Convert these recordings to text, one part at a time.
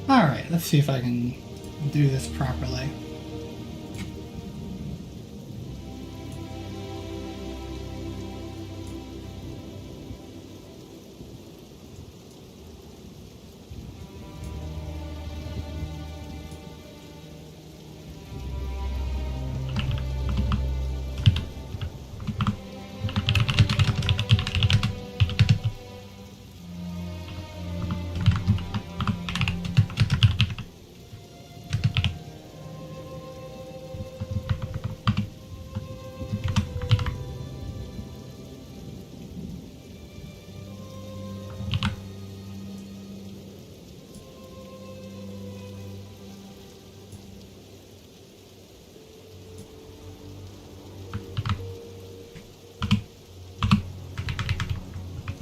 Alright, let's see if I can do this properly.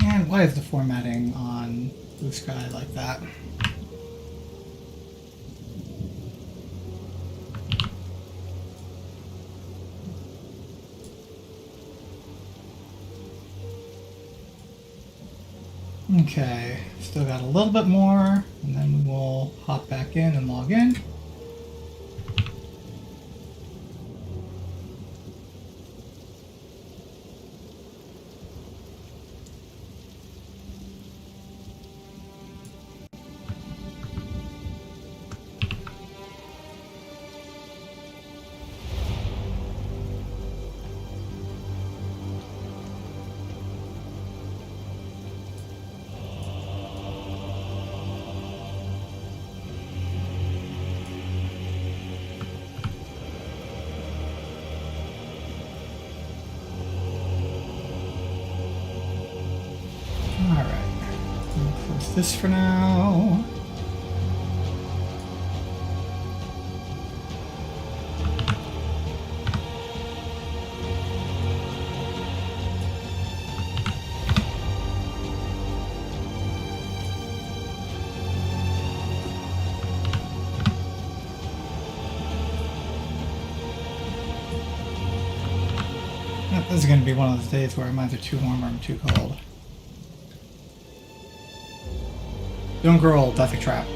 And why is the formatting on Blue Sky like that? Okay, still got a little bit more, and then we'll hop back in and log in. Close this for now. This is going to be one of those days where I'm either too warm or I'm too cold. Don't grow old, that's a trap.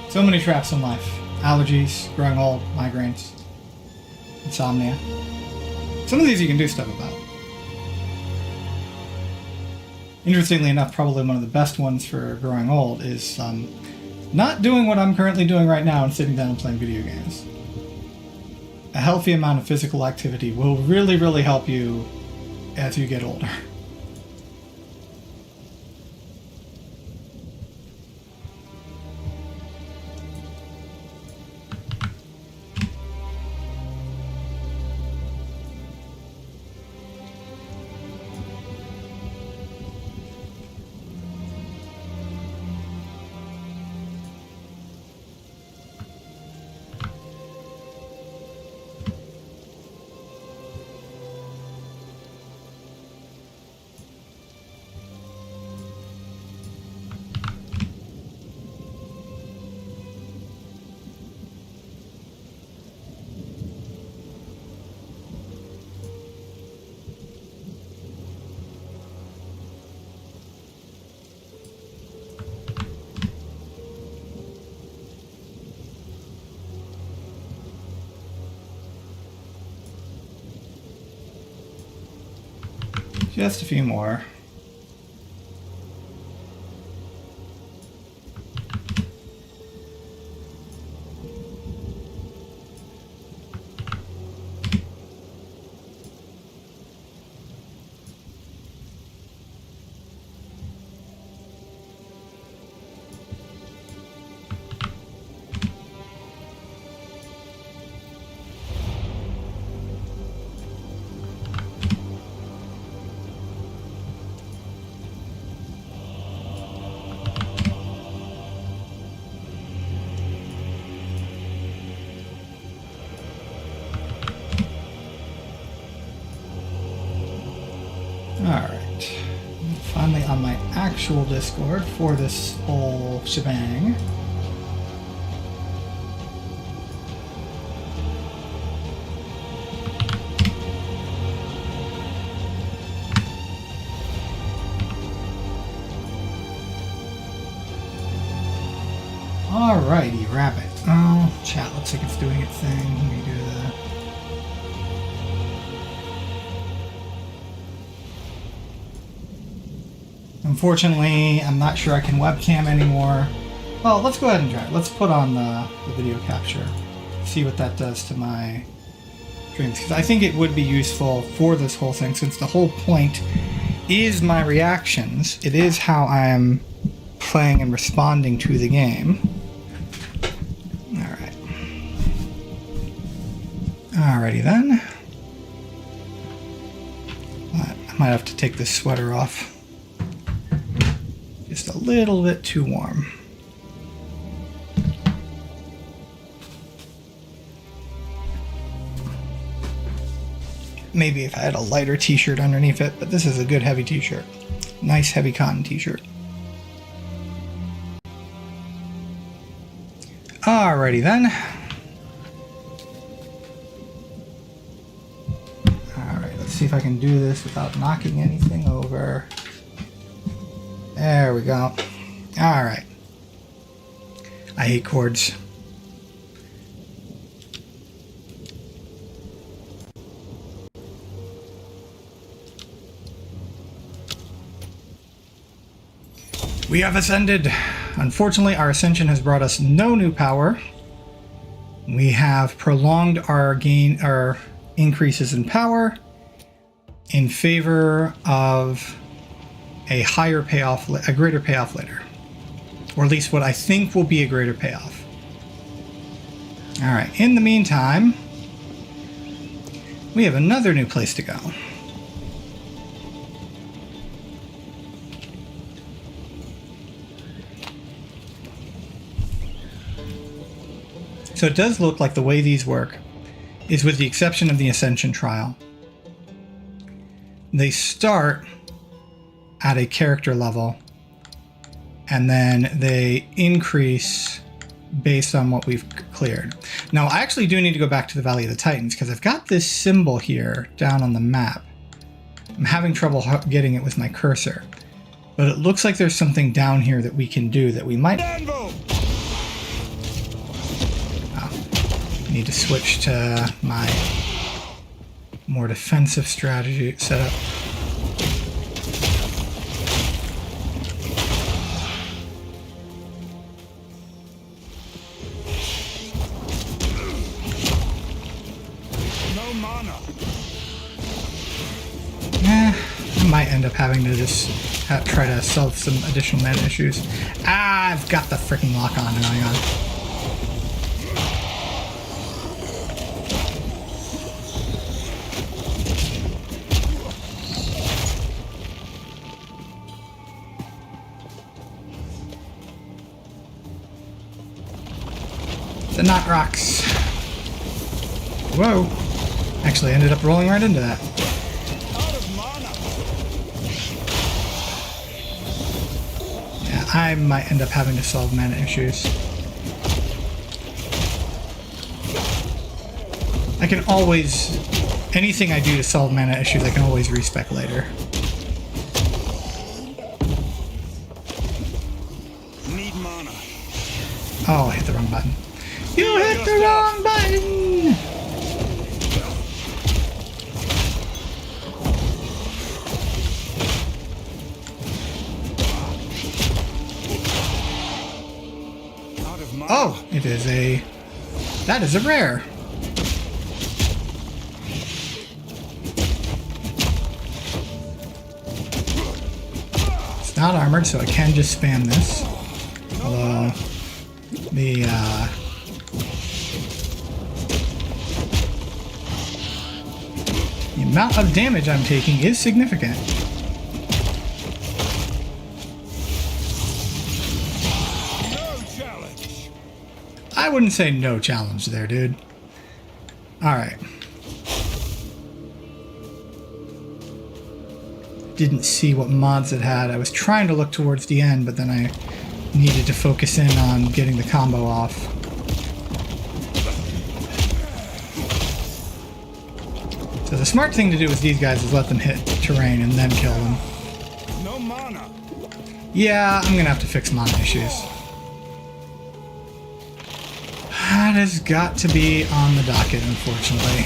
So many traps in life. Allergies, growing old, migraines, insomnia. Some of these you can do stuff about. Interestingly enough, probably one of the best ones for growing old is not doing what I'm currently doing right now and sitting down and playing video games. A healthy amount of physical activity will really, really help you as you get older. Just a few more. Alright, finally on my actual Discord for this whole shebang. Alrighty, rabbit. Oh, chat looks like it's doing its thing. Let me do that. Unfortunately, I'm not sure I can webcam anymore. Well, let's go ahead and try it. Let's put on the video capture. See what that does to my streams. Because I think it would be useful for this whole thing, since the whole point is my reactions. It is how I am playing and responding to the game. Alright. Alrighty then. I might have to take this sweater off. Just a little bit too warm. Maybe if I had a lighter t-shirt underneath it, but this is a good heavy t-shirt. Nice heavy cotton t-shirt. Alrighty then. Alright, let's see if I can do this without knocking anything over. There we go. Alright. I hate chords. We have ascended. Unfortunately, our ascension has brought us no new power. We have prolonged our increases in power in favor of a higher payoff, a greater payoff later. Or at least what I think will be a greater payoff. Alright, in the meantime, we have another new place to go. So it does look like the way these work is, with the exception of the Ascension trial, they start at a character level and then they increase based on what we've cleared. Now I actually do need to go back to the Valley of the Titans because I've got this symbol here down on the map. I'm having trouble getting it with my cursor, but it looks like there's something down here that we can do that we might... Need to switch to my more defensive strategy setup. No mana. I might end up having to just try to solve some additional mana issues. Ah, I've got the freaking lock on and hang on. The knot rocks. Whoa. Actually, I ended up rolling right into that. Yeah, I might end up having to solve mana issues. I can always... anything I do to solve mana issues, I can always respec later. Need mana. Oh, I hit the wrong button. You hit the wrong button! Oh, it is a... that is a rare. It's not armored, so I can just spam this. Although, the amount of damage I'm taking is significant. No challenge. I wouldn't say no challenge there, dude. Alright. Didn't see what mods it had. I was trying to look towards the end, but then I needed to focus in on getting the combo off. So the smart thing to do with these guys is let them hit terrain and then kill them. No mana. Yeah, I'm gonna have to fix mana issues. That has got to be on the docket, unfortunately.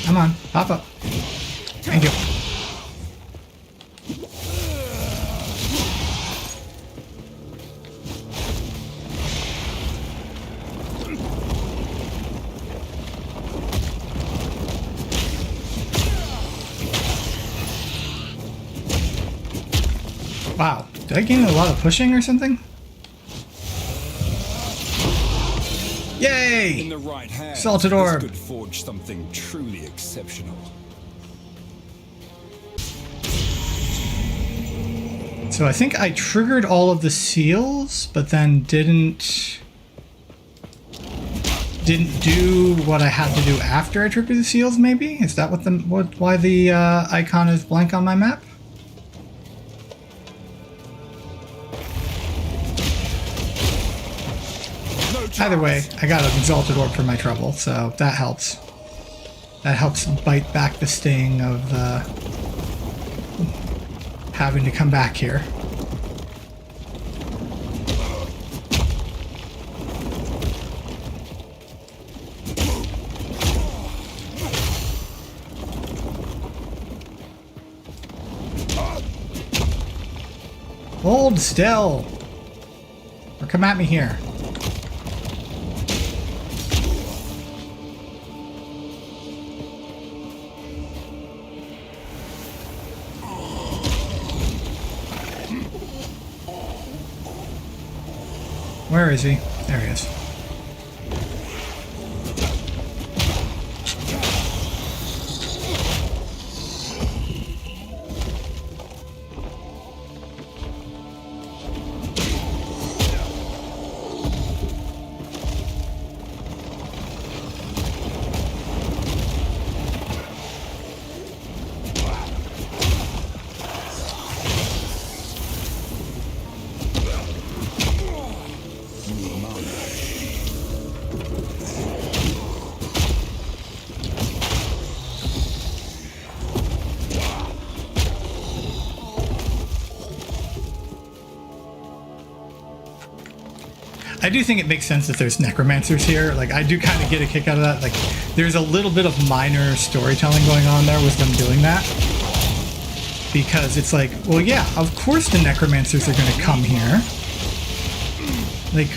Come on, pop up. Thank you. Wow, did I gain a lot of pushing or something? Yay! In the right hand, Salted orb. this could forge something truly exceptional. So I think I triggered all of the seals, but then didn't do what I had to do after I triggered the seals. Maybe is that why the icon is blank on my map? Either way, I got an exalted orb for my trouble, so that helps. That helps bite back the sting of having to come back here. Hold still! Or come at me here. Where is he? There he is. I do think it makes sense that there's necromancers here. Like, I do kind of get a kick out of that. Like, there's a little bit of minor storytelling going on there with them doing that. Because it's like, well, yeah, of course the necromancers are going to come here. Like,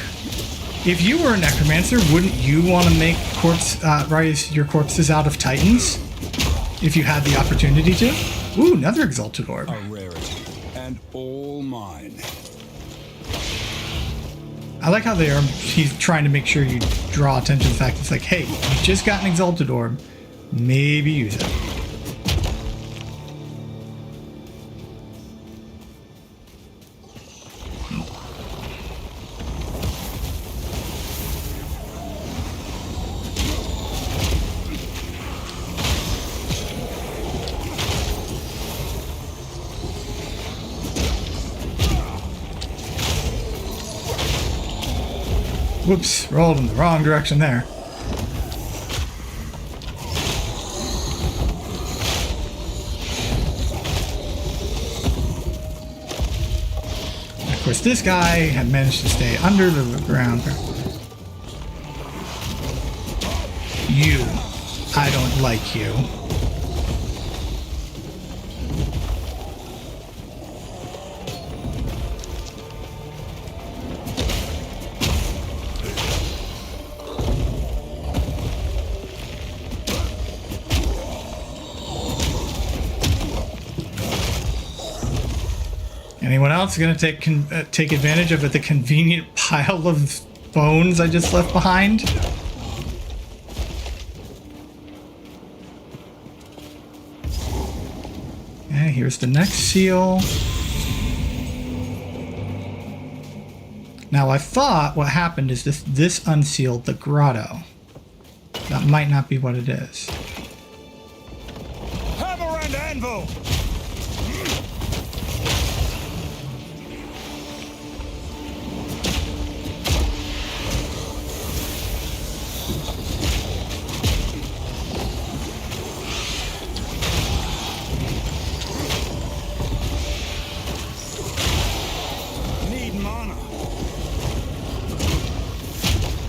if you were a necromancer, wouldn't you want to make rise your corpses out of titans? If you had the opportunity to? Ooh, another exalted orb. A rarity, and all mine. I like how he's trying to make sure you draw attention to the fact it's like, hey, you just got an exalted orb. Maybe use it. Whoops, rolled in the wrong direction there. Of course, this guy had managed to stay under the ground. You. I don't like you. Anyone else going to take advantage of the convenient pile of bones I just left behind? Okay, here's the next seal. Now I thought what happened is this unsealed the grotto. That might not be what it is. Hammer and anvil!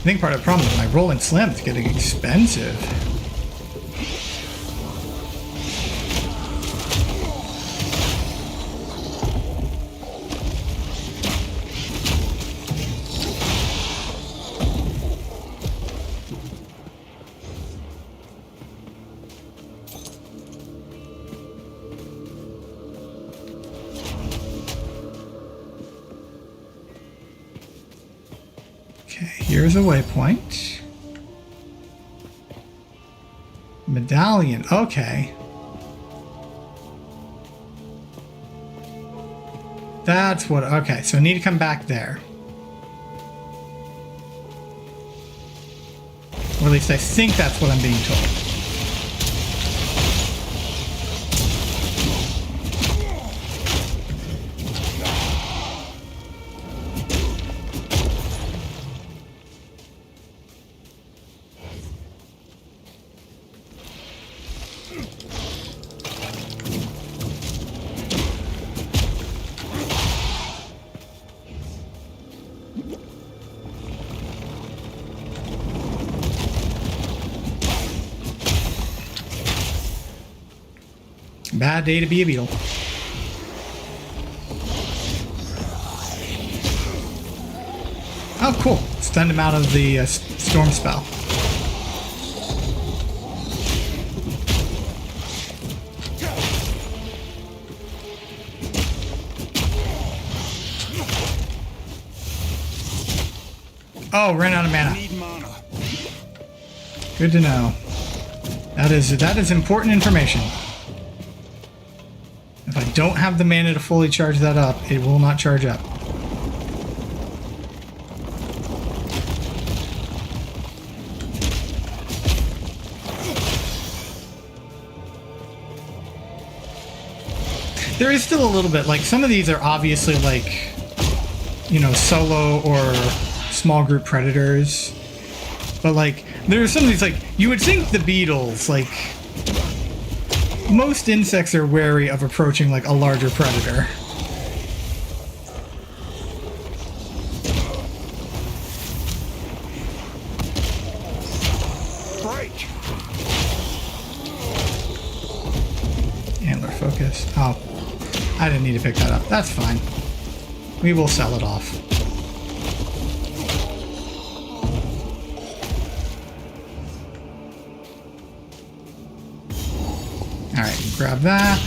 I think part of the problem is my rolling slam is getting expensive. Here's a waypoint. Medallion, okay. That's what, okay, so I need to come back there. Or at least I think that's what I'm being told. Bad day to be a beetle. Oh, cool. Stunned him out of the storm spell. Oh, ran out of mana. Need mana. Good to know. That is important information. If I don't have the mana to fully charge that up, it will not charge up. There is still a little bit, like some of these are obviously like, you know, solo or small group predators. But like, there are some of these, like, you would think the beetles, like, most insects are wary of approaching like a larger predator. Break. Antler focus. Oh, I didn't need to pick that up. That's fine. We will sell it off. Alright, grab that.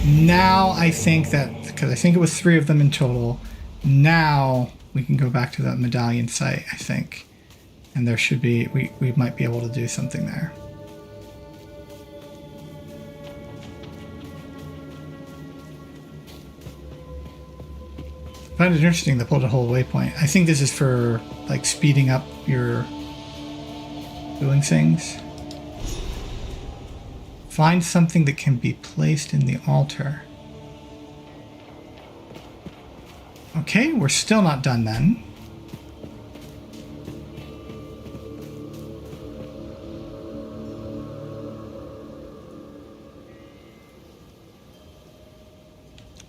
Now I think that, because I think it was 3 of them in total, now we can go back to that medallion site, I think. And there should be, we might be able to do something there. I find it interesting they pulled a whole waypoint. I think this is for like speeding up your doing things. Find something that can be placed in the altar. Okay, we're still not done then.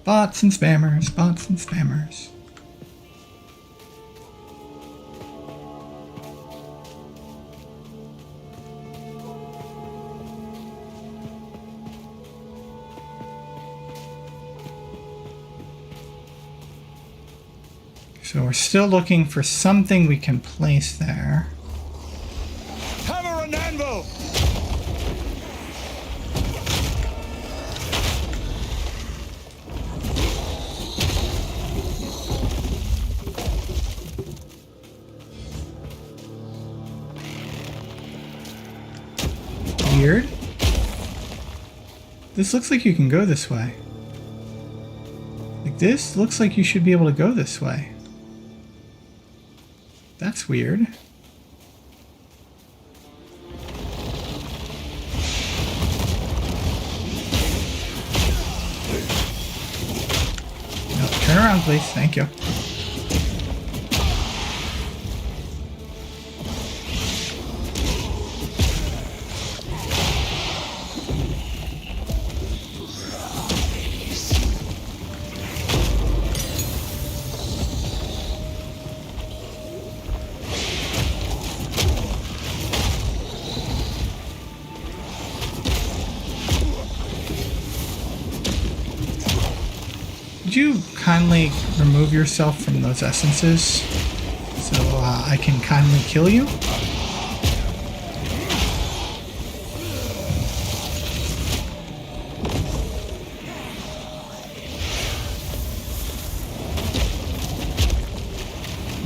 Bots and spammers, bots and spammers. So we're still looking for something we can place there. Hammer and anvil. Weird. This looks like you can go this way. Like this looks like you should be able to go this way. That's weird. No, turn around, please. Thank you. could you kindly remove yourself from those essences so I can kindly kill you?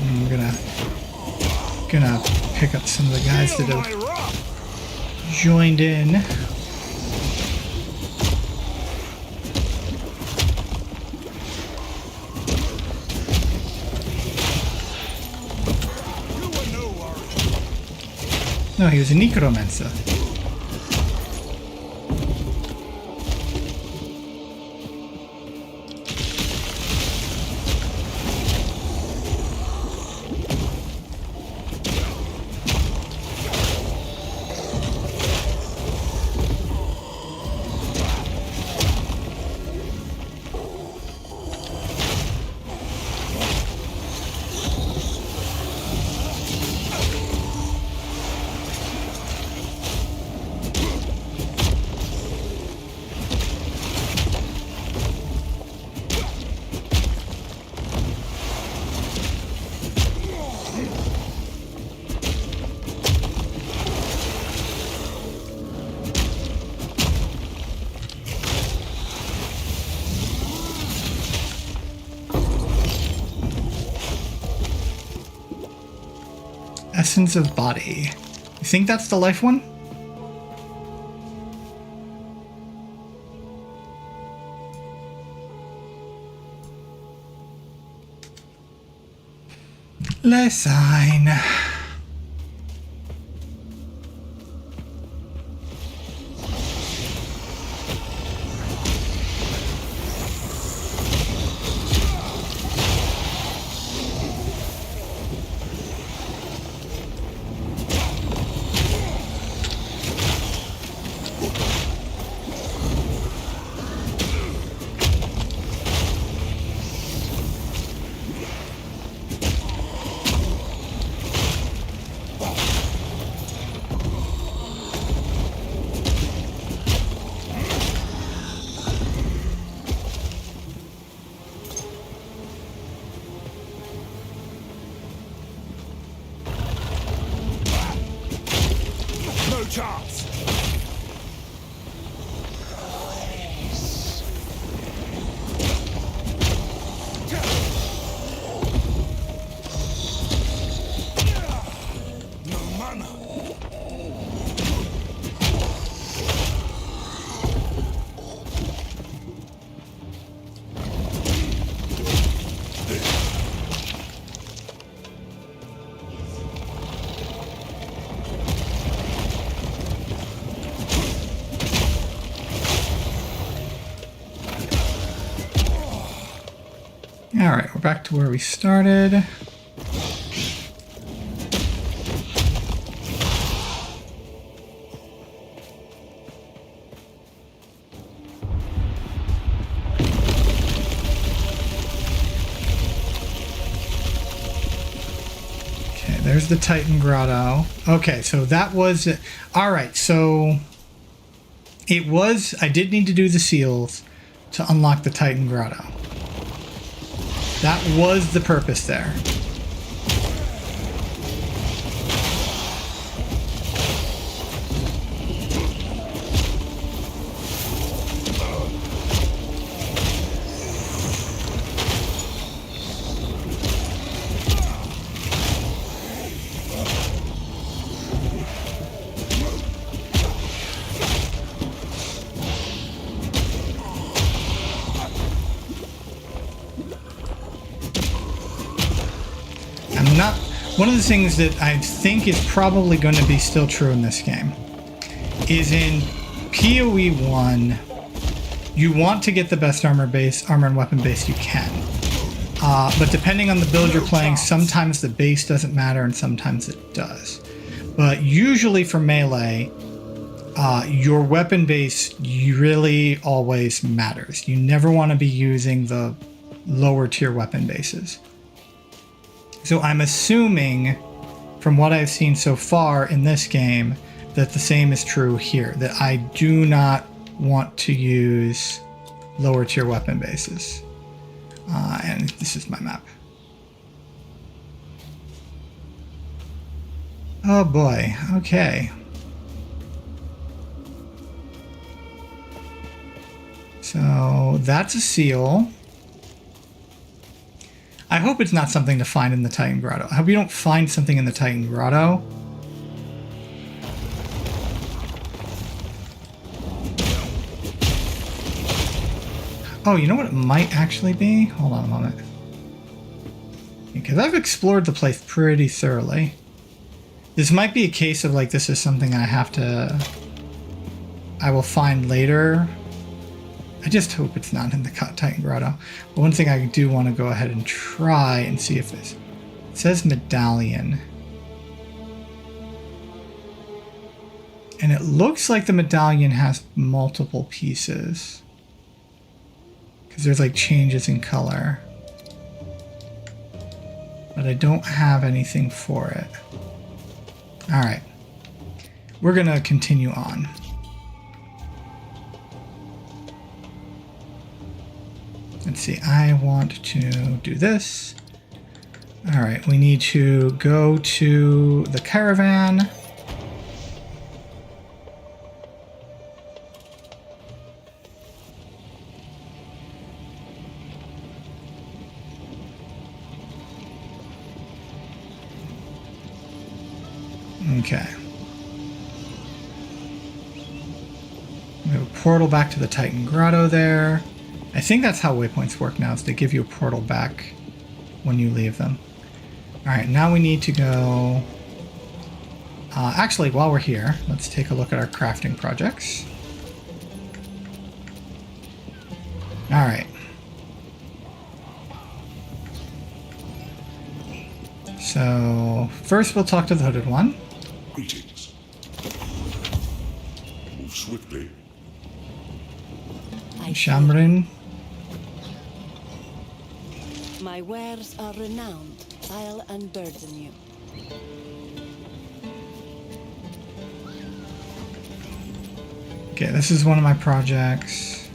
I'm gonna pick up some of the guys that have joined in. No, he was a necromancer. Essence of body. You think that's the life one? Le sign. No chance. No mana. All right, we're back to where we started. Okay, there's the Titan Grotto. Okay, so that was it. All right, so it was, I did need to do the seals to unlock the Titan Grotto. That was the purpose there. One of the things that I think is probably going to be still true in this game is in PoE 1, you want to get the best armor and weapon base you can. But depending on the build you're playing, sometimes the base doesn't matter and sometimes it does. But usually for melee, your weapon base really always matters. You never want to be using the lower tier weapon bases. So I'm assuming, from what I've seen so far in this game, that the same is true here, that I do not want to use lower tier weapon bases. And this is my map. Oh boy, okay. So that's a seal. I hope it's not something to find in the Titan Grotto. I hope you don't find something in the Titan Grotto. Oh, you know what it might actually be? Hold on a moment. Because I've explored the place pretty thoroughly. This might be a case of like this is something I will find later. I just hope it's not in the Titan Grotto. But one thing I do want to go ahead and try and see if it says medallion. And it looks like the medallion has multiple pieces. Because there's like changes in color. But I don't have anything for it. Alright. We're going to continue on. Let's see, I want to do this. Alright, we need to go to the caravan. Okay. We have a portal back to the Titan Grotto there. I think that's how waypoints work now, is they give you a portal back when you leave them. Alright, now we need to go... actually, while we're here, let's take a look at our crafting projects. Alright. So, first we'll talk to the Hooded One. Greetings. Move swiftly. Shamrin. My wares are renowned. I'll unburden you. Okay, this is one of my projects.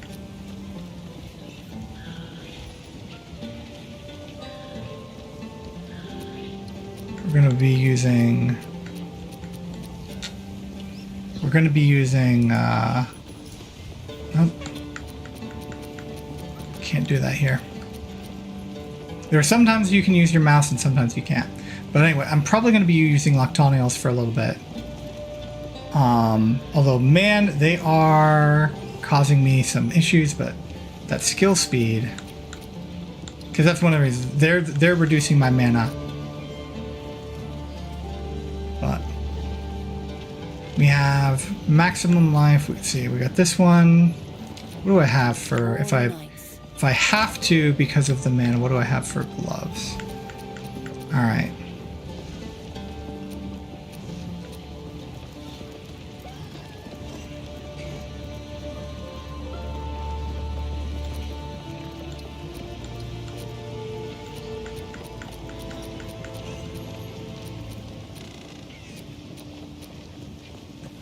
We're going to be using... Nope. Can't do that here. There are sometimes you can use your mouse and sometimes you can't. But anyway, I'm probably going to be using Loctonials for a little bit. Although, man, they are causing me some issues, but that skill speed... Because that's one of the reasons. They're reducing my mana. But... we have maximum life. Let's see, we got this one. What do I have for... If I have to, because of the mana, what do I have for gloves? Alright.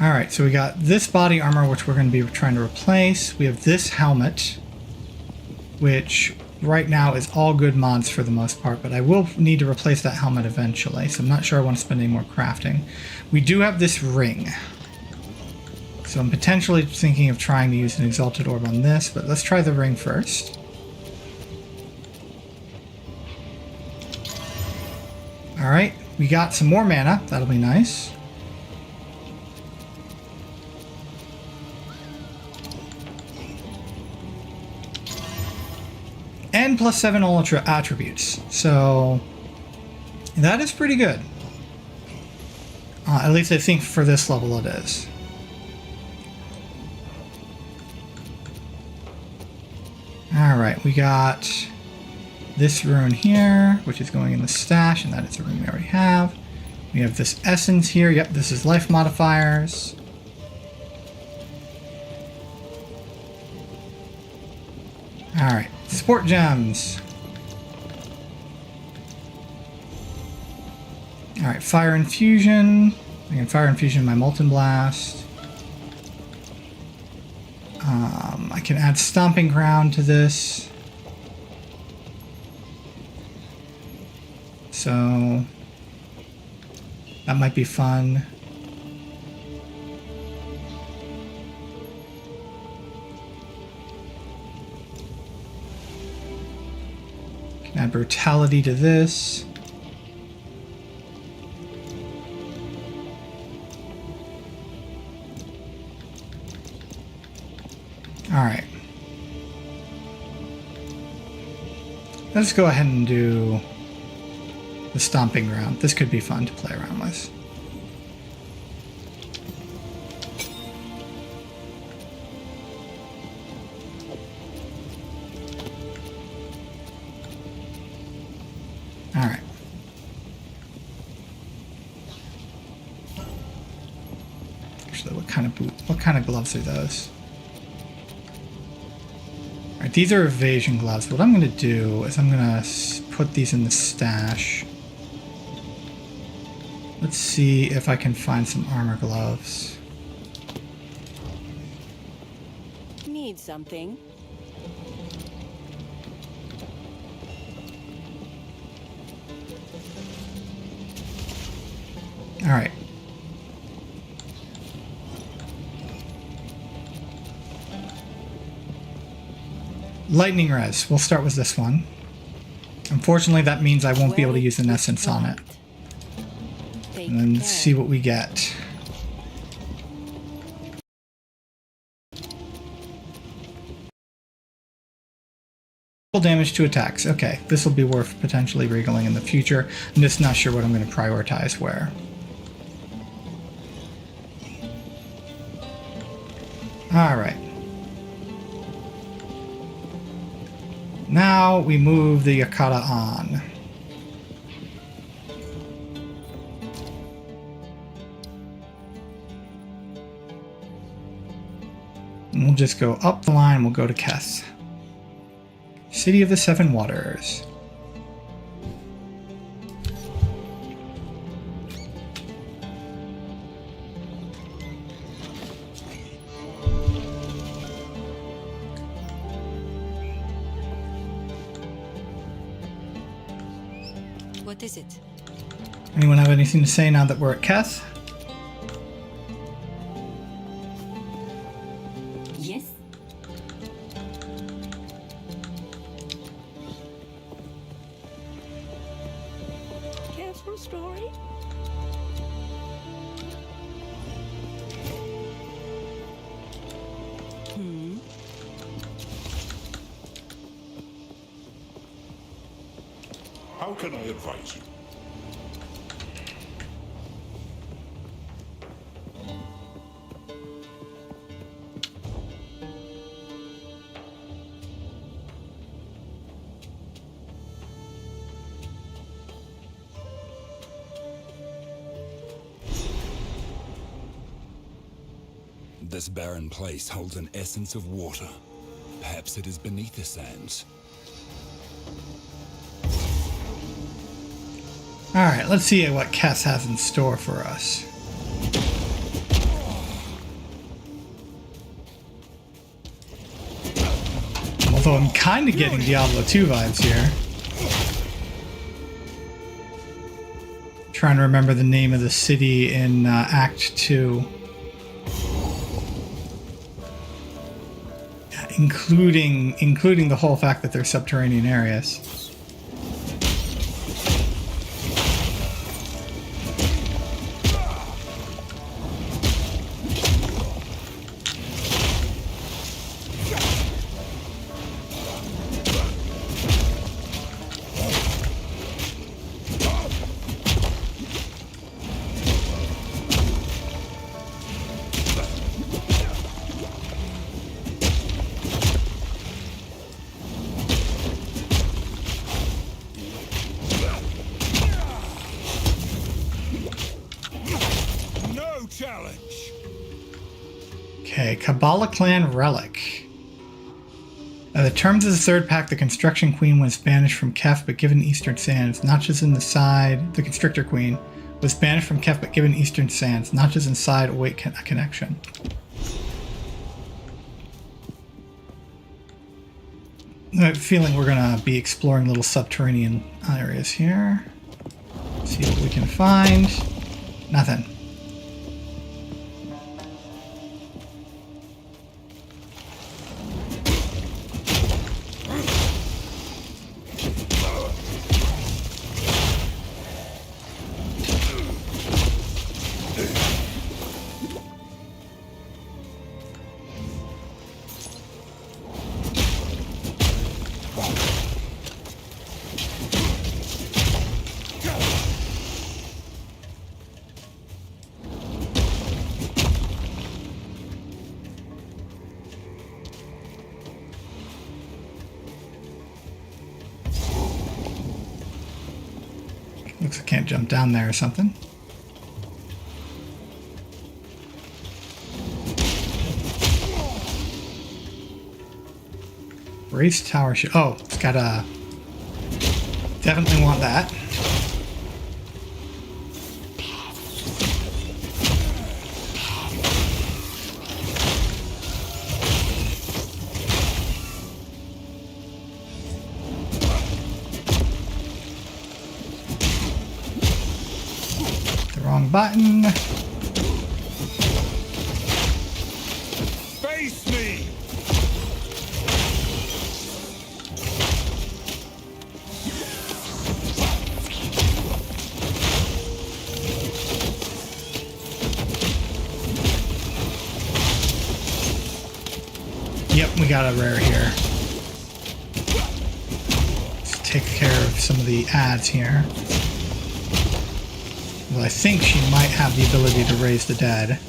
Alright, so we got this body armor, which we're going to be trying to replace. We have this helmet, which right now is all good mods for the most part, but I will need to replace that helmet eventually, so I'm not sure I want to spend any more crafting. We do have this ring. So I'm potentially thinking of trying to use an Exalted Orb on this, but let's try the ring first. Alright, we got some more mana. That'll be nice. And +7 all attributes. So that is pretty good. At least I think for this level it is. Alright, we got this rune here, which is going in the stash, and that is a rune we already have. We have this essence here. Yep, this is life modifiers. Alright, sport gems. Alright, fire infusion. I can fire infusion my molten blast. I can add stomping ground to this. So that might be fun. Can add brutality to this. Alright. Let's go ahead and do the stomping ground. This could be fun to play around with. Alright. Actually, what kind of gloves are those? Alright, these are evasion gloves. What I'm going to do is I'm going to put these in the stash. Let's see if I can find some armor gloves. Need something? Alright. Lightning res. We'll start with this one. Unfortunately, that means I won't be able to use an essence on it. And then let's see what we get. Full damage to attacks. Okay, this will be worth potentially regaling in the future. I'm just not sure what I'm going to prioritize where. Alright. Now we move the Yakata on. And we'll just go up the line, we'll go to Keth. City of the Seven Waters. What is it? Anyone have anything to say now that we're at Keth? Yes. Careful story. How can I advise you? This barren place holds an essence of water. Perhaps it is beneath the sands. Alright, let's see what Keth has in store for us. Although I'm kind of getting Diablo 2 vibes here. Trying to remember the name of the city in Act 2. Including the whole fact that they're subterranean areas. Challenge. Okay, Kabbalah Clan Relic. The terms of the third pact, the Construction Queen was banished from Kef but given Eastern Sands, notches in the side. The Constrictor Queen was banished from Kef but given Eastern Sands, notches inside await a connection. I have a feeling we're going to be exploring little subterranean areas here. See what we can find. Nothing. Looks like I can't jump down there or something. Race tower shield. Oh, it's got a... Definitely want that. Button. Face me! Yep, we got a rare here. Let's take care of some of the ads here. Well, I think she might have the ability to raise the dead.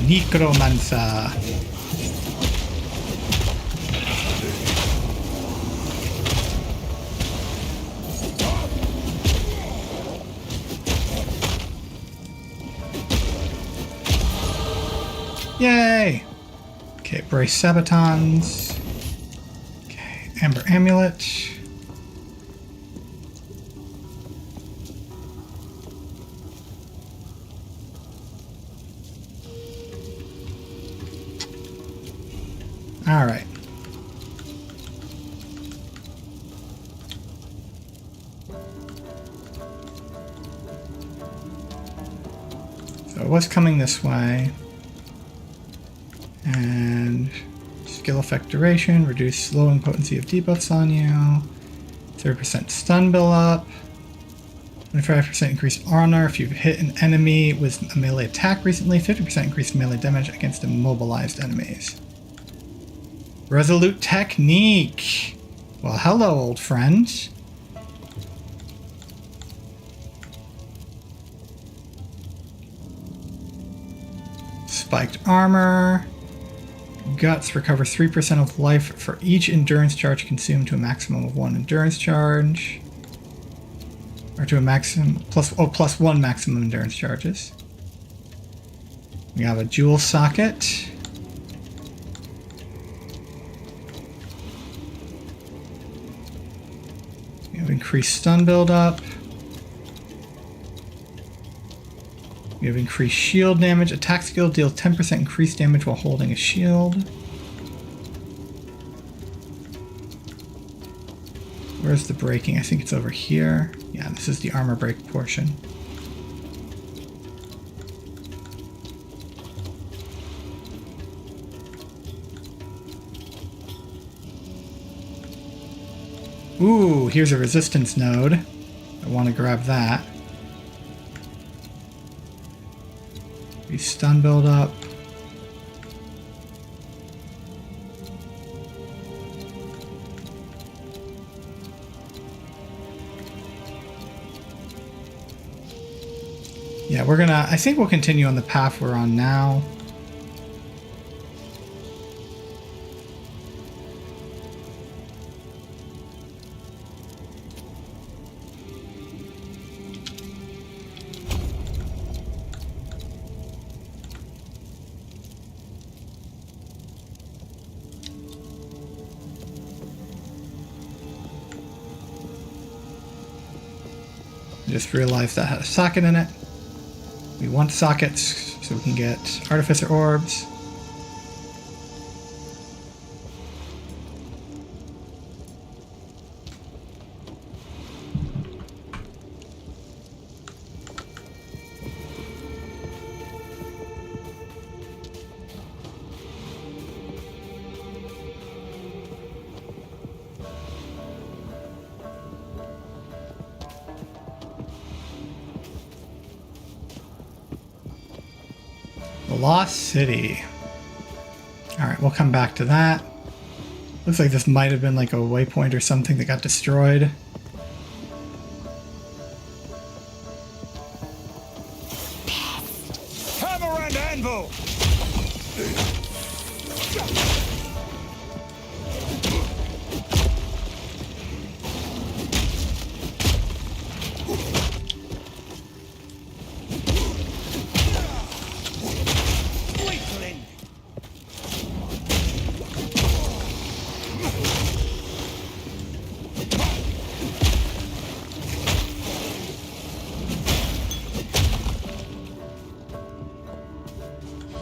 Necromancer. Yay! Okay, brace sabatons. Okay, amber amulet. All right. So what's coming this way? And skill effect duration, reduce slowing potency of debuffs on you, 30% stun build up, 25% increased honor if you've hit an enemy with a melee attack recently, 50% increased melee damage against immobilized enemies. Resolute technique. Well, hello, old friend. Spiked armor. Guts recovers 3% of life for each endurance charge consumed to a maximum of 1 endurance charge. Or to a maximum plus 1 maximum endurance charges. We have a jewel socket. We have increased stun buildup. We have increased shield damage. Attack skill deals 10% increased damage while holding a shield. Where's the breaking? I think it's over here. Yeah, this is the armor break portion. Ooh, here's a resistance node. I want to grab that. Stun build up. Yeah, we're gonna, I think we'll continue on the path we're on now. Just realized that had a socket in it. We want sockets so we can get artificer orbs. The Lost City. Alright, we'll come back to that. Looks like this might have been like a waypoint or something that got destroyed. Hammer and anvil!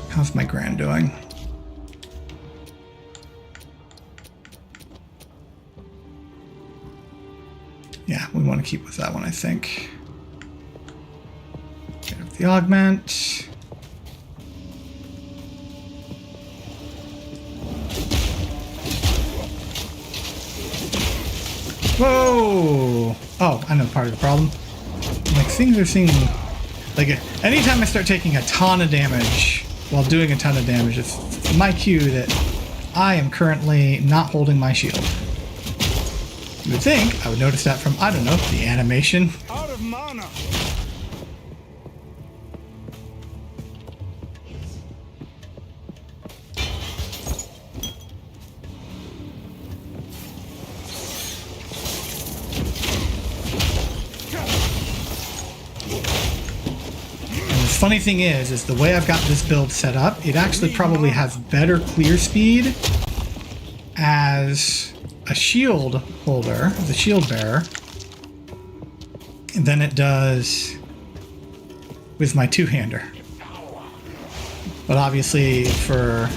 How's my grand doing? Yeah, we want to keep with that one, I think. Get up the augment. Whoa! Oh, I know part of the problem. Like, things are seeming... Like, anytime I start taking a ton of damage while doing a ton of damage, it's my cue that I am currently not holding my shield. You would think I would notice that from, I don't know, the animation. Out of mana! Funny thing is the way I've got this build set up, it actually probably has better clear speed as a shield holder, as a shield bearer, than it does with my two-hander. But obviously for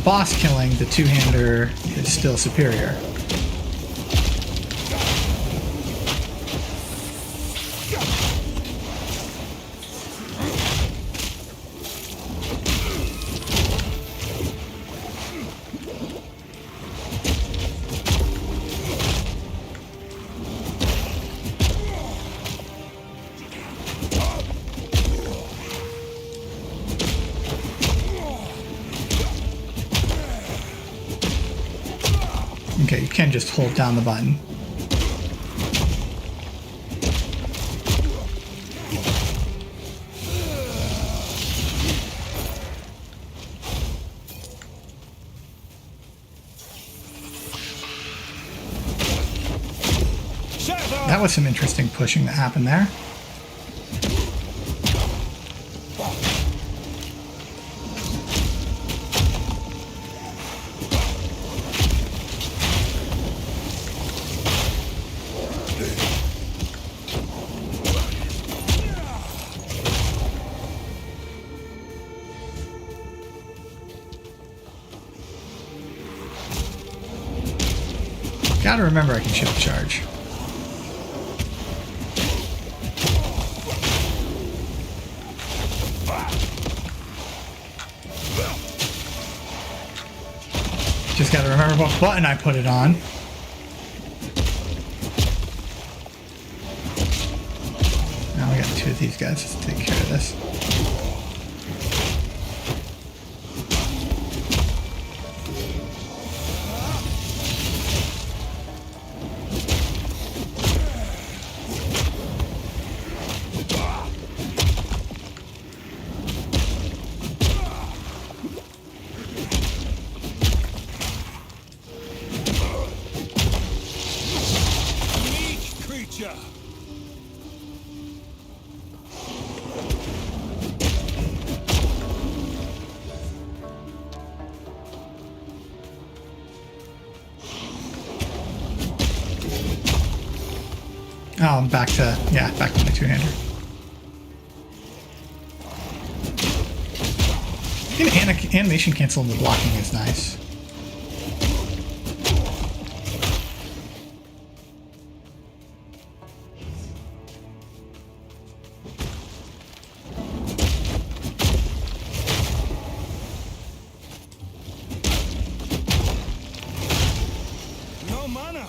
boss killing, the two-hander is still superior. Okay, you can just hold down the button. That was some interesting pushing that happened there. Gotta remember I can shield charge. Just gotta remember what button I put it on. Now we got two of these guys. Let's take care of this. Oh, I'm back to my two-hander. Animation cancel and the blocking is nice. No mana.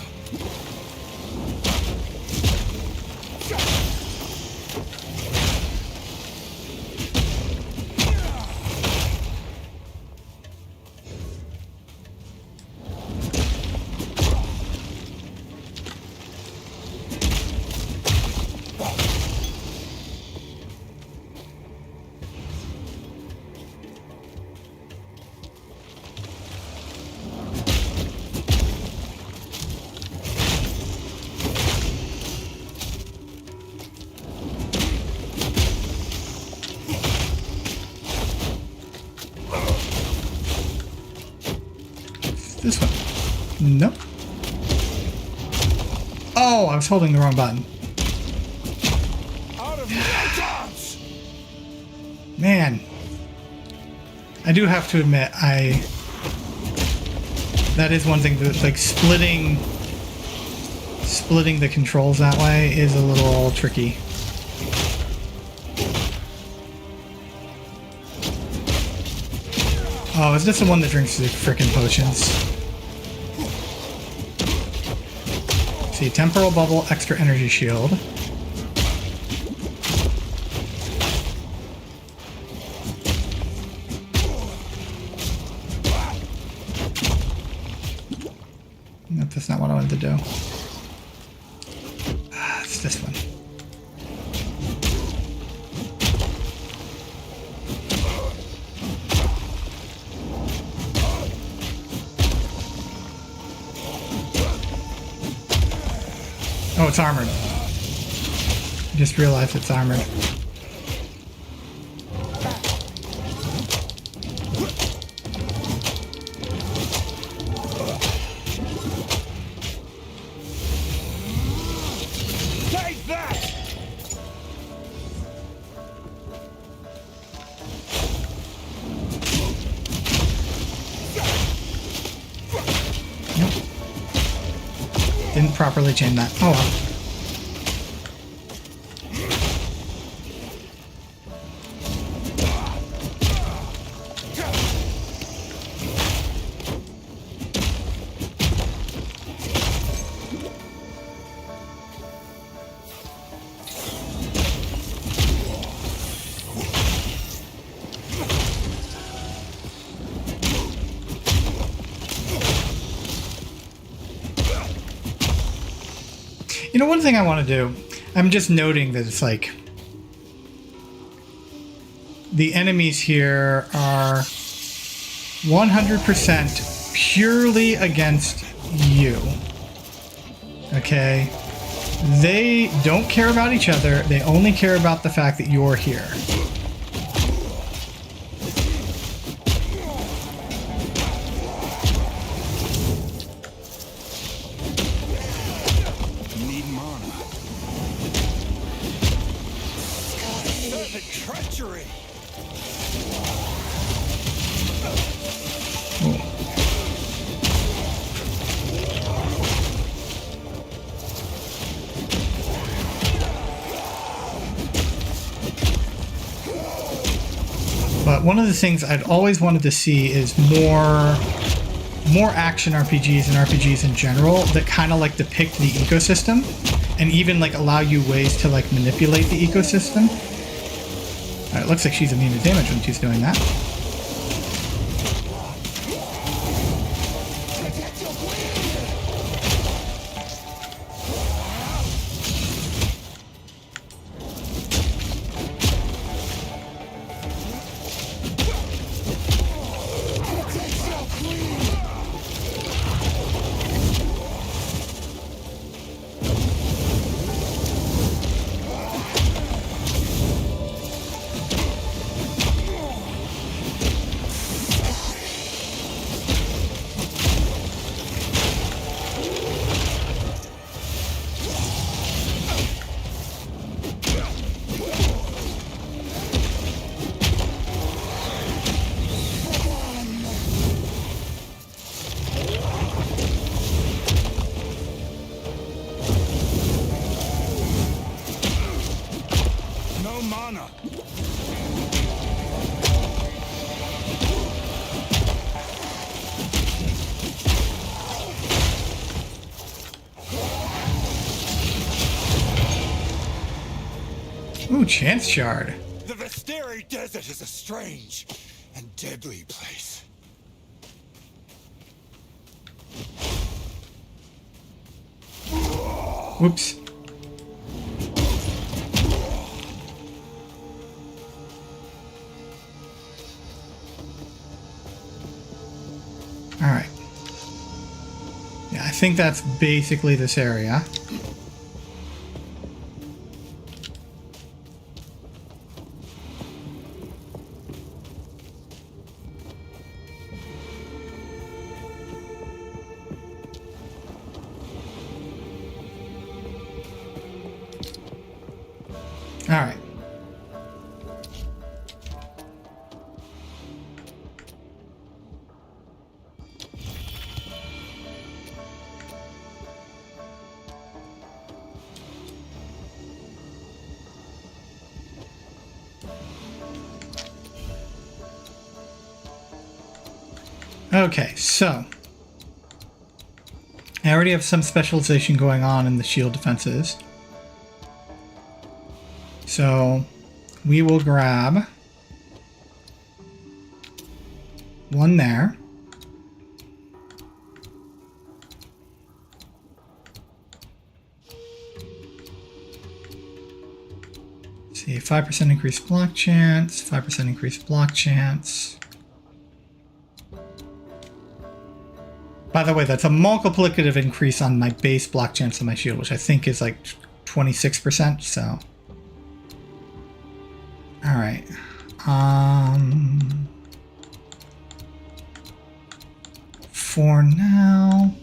This one. Nope. Oh, I was holding the wrong button. Out of batons. Man. I do have to admit, that is one thing that, like, splitting the controls that way is a little tricky. Oh, is this the one that drinks the frickin' potions? See, temporal bubble, extra energy shield. Nope, that's not what I wanted to do. It's this one. Oh, it's armored. I just realized it's armored. Take that. Nope. Didn't properly chain that. Oh well. You know, one thing I want to do, I'm just noting that it's like the enemies here are 100% purely against you. Okay? They don't care about each other. They only care about the fact that you're here. Need mana. Perfect treachery. But one of the things I'd always wanted to see is more action RPGs and RPGs in general that kind of like depict the ecosystem and even like allow you ways to like manipulate the ecosystem. All right, it looks like she's immune to damage when she's doing that. Chance Shard. The Visteri Desert is a strange and deadly place. Whoops. Alright. Yeah, I think that's basically this area. Alright. Okay, so I already have some specialization going on in the shield defenses. So we will grab one there. See, 5% increased block chance, 5% increased block chance. By the way, that's a multiplicative increase on my base block chance on my shield, which I think is like 26%, so. Alright. For now.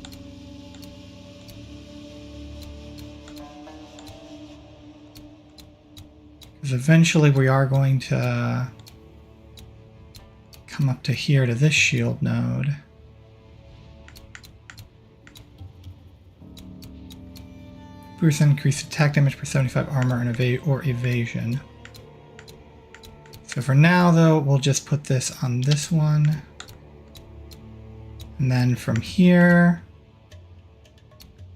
Because eventually we are going to come up to here to this shield node. Boost increased attack damage per 75 armor and evasion. So for now, though, we'll just put this on this one. And then from here,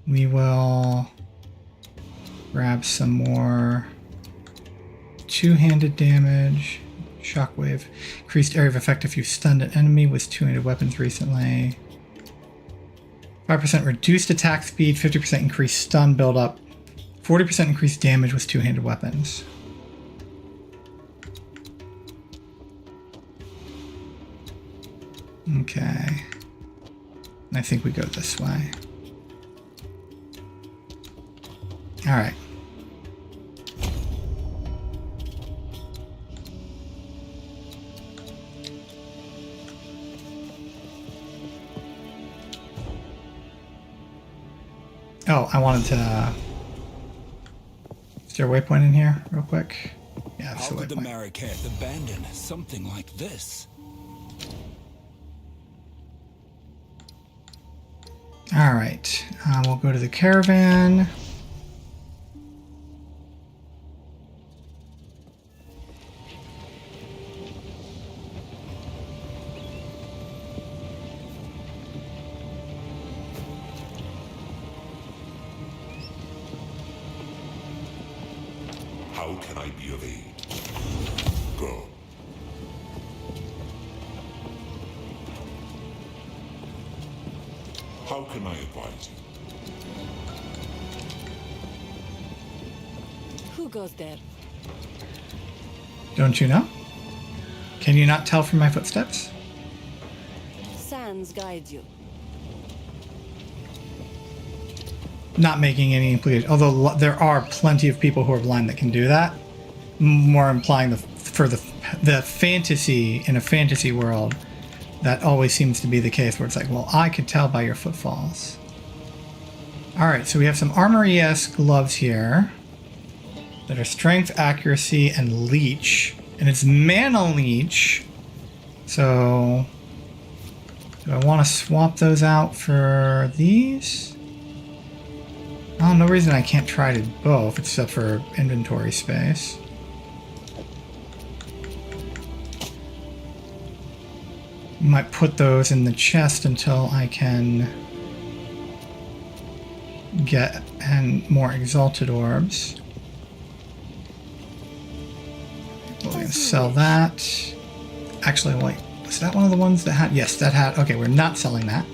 we will grab some more two-handed damage. Shockwave. Increased area of effect if you stunned an enemy with two-handed weapons recently. 5% reduced attack speed, 50% increased stun buildup, 40% increased damage with two-handed weapons. Okay. I think we go this way. Alright. Oh, I wanted to... Is there a waypoint in here, real quick? Yeah, that's How the could the waypoint. Marraketh abandon something like this? Alright, we'll go to the caravan. How can I be of aid? Go. How can I advise you? Who goes there? Don't you know? Can you not tell from my footsteps? Sands guide you. Not making any implication, although there are plenty of people who are blind that can do that. More implying for the fantasy, in a fantasy world, that always seems to be the case where it's like, well, I could tell by your footfalls. Alright, so we have some Armor ES gloves here that are strength, accuracy, and leech. And it's mana leech. So do I want to swap those out for these? Oh, no reason I can't try to both, except for inventory space. Might put those in the chest until I can get more exalted orbs. gonna sell that. Actually, wait. Was that one of the ones that had... Yes, that had... Okay, we're not selling that.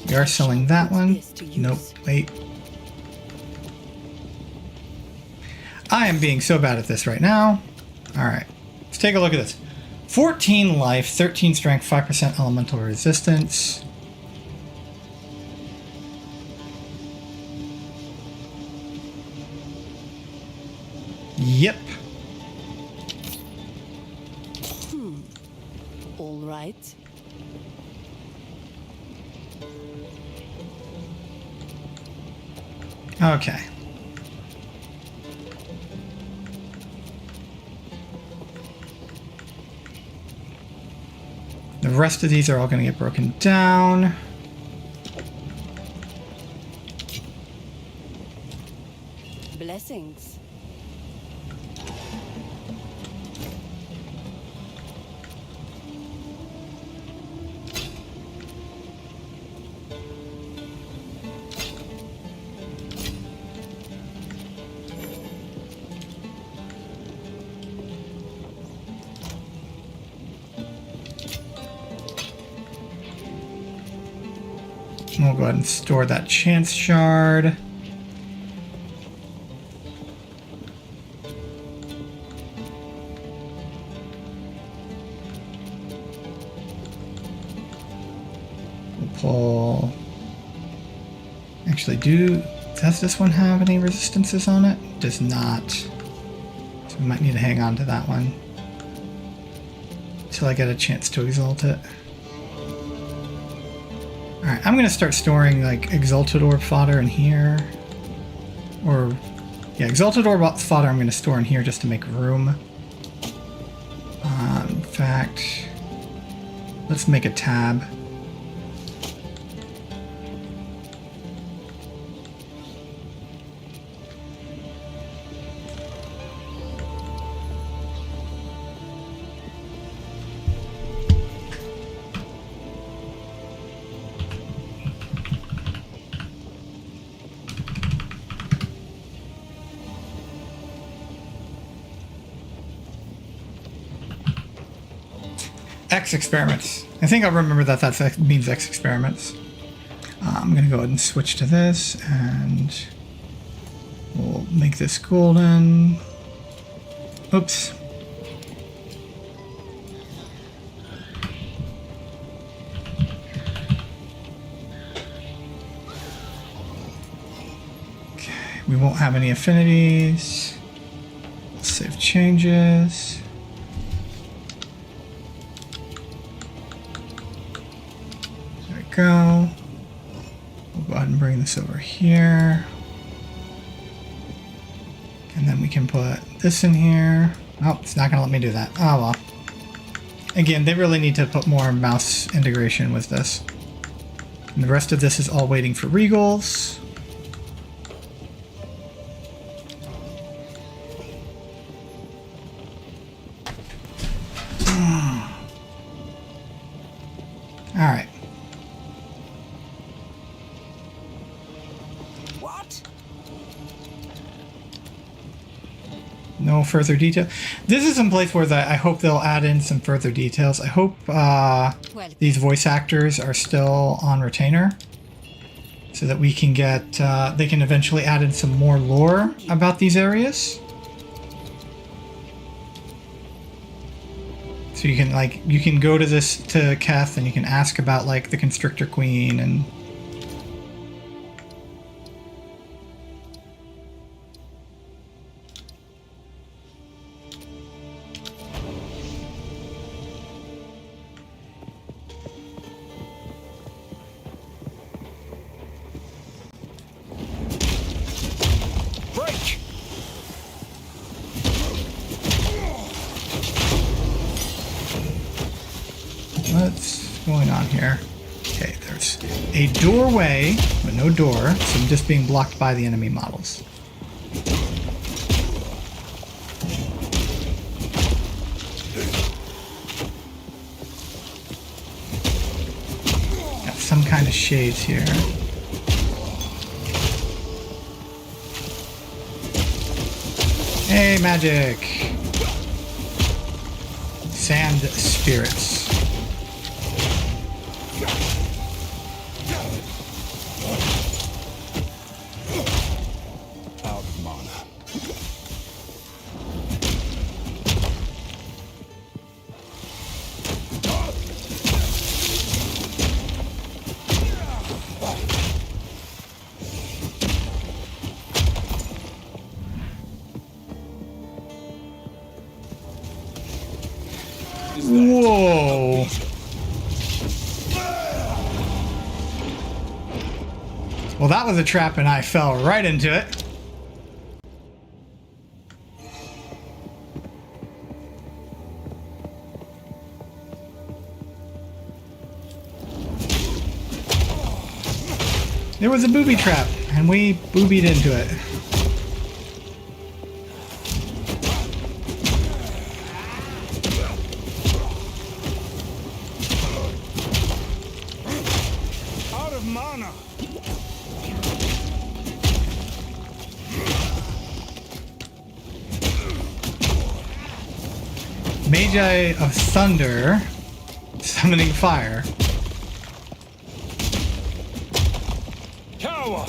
We are selling that one. Nope, wait. I am being so bad at this right now. Alright, let's take a look at this. 14 life, 13 strength, 5% elemental resistance. Yep. All right. Okay. The rest of these are all going to get broken down. Blessings. We'll go ahead and store that chance shard. We'll pull... Actually, does this one have any resistances on it? Does not. So we might need to hang on to that one until I get a chance to exalt it. Alright, I'm going to start storing like Exalted Orb fodder in here. Or, yeah, Exalted Orb fodder I'm going to store in here just to make room. In fact, let's make a tab. X experiments. I think I'll remember that that means X experiments. I'm going to go ahead and switch to this, and we'll make this golden. Oops. Okay, we won't have any affinities. Let's save changes. Go. We'll go ahead and bring this over here. And then we can put this in here. Oh, it's not going to let me do that. Oh well. Again, they really need to put more mouse integration with this. And the rest of this is all waiting for regals. Alright. No further detail. This is some place where I hope they'll add in some further details. I hope these voice actors are still on retainer, so that we can get they can eventually add in some more lore about these areas. So you can go to Keth and you can ask about like the Constrictor Queen and. What's going on here? Okay, there's a doorway, but no door, so I'm just being blocked by the enemy models. Got some kind of shades here. Hey, magic! Sand spirits. Out of mana. Whoa! Well, that was a trap and I fell right into it. There was a booby trap and we boobied into it. Out of mana. Magi of Thunder, summoning fire. Cower.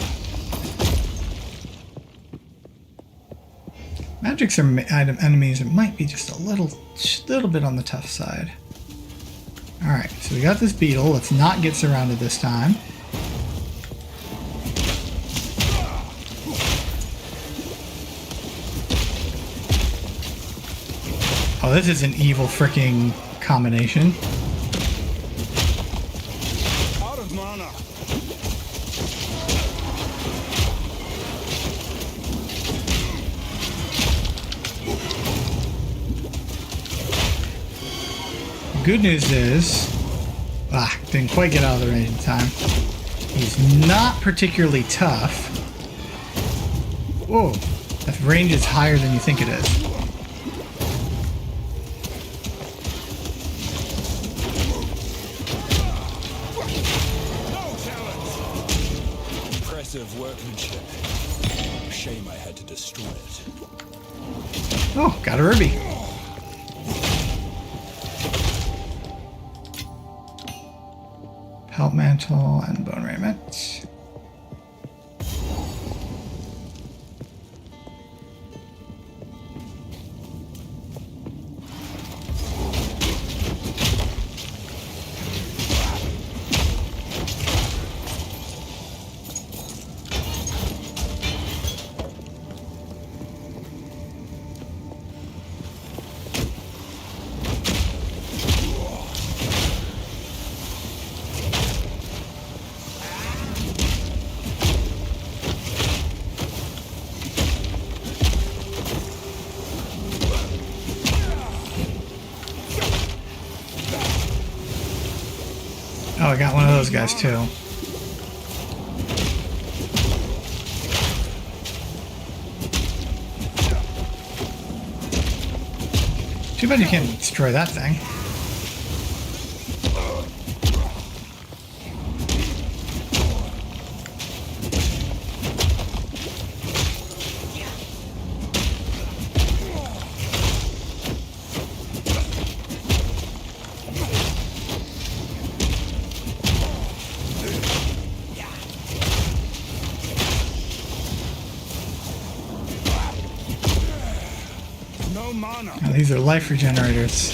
Magics are enemies that might be just a little bit on the tough side. Alright, so we got this beetle. Let's not get surrounded this time. Oh, this is an evil freaking combination. Out of mana. Good news is, didn't quite get out of the range in time. He's not particularly tough. Whoa, that range is higher than you think it is. Impressive workmanship. Shame I had to destroy it. Oh, got a ruby. Pelt mantle and bone raiment. Oh, I got one of those guys too. Too bad you can't destroy that thing. No mana. Oh, these are life regenerators.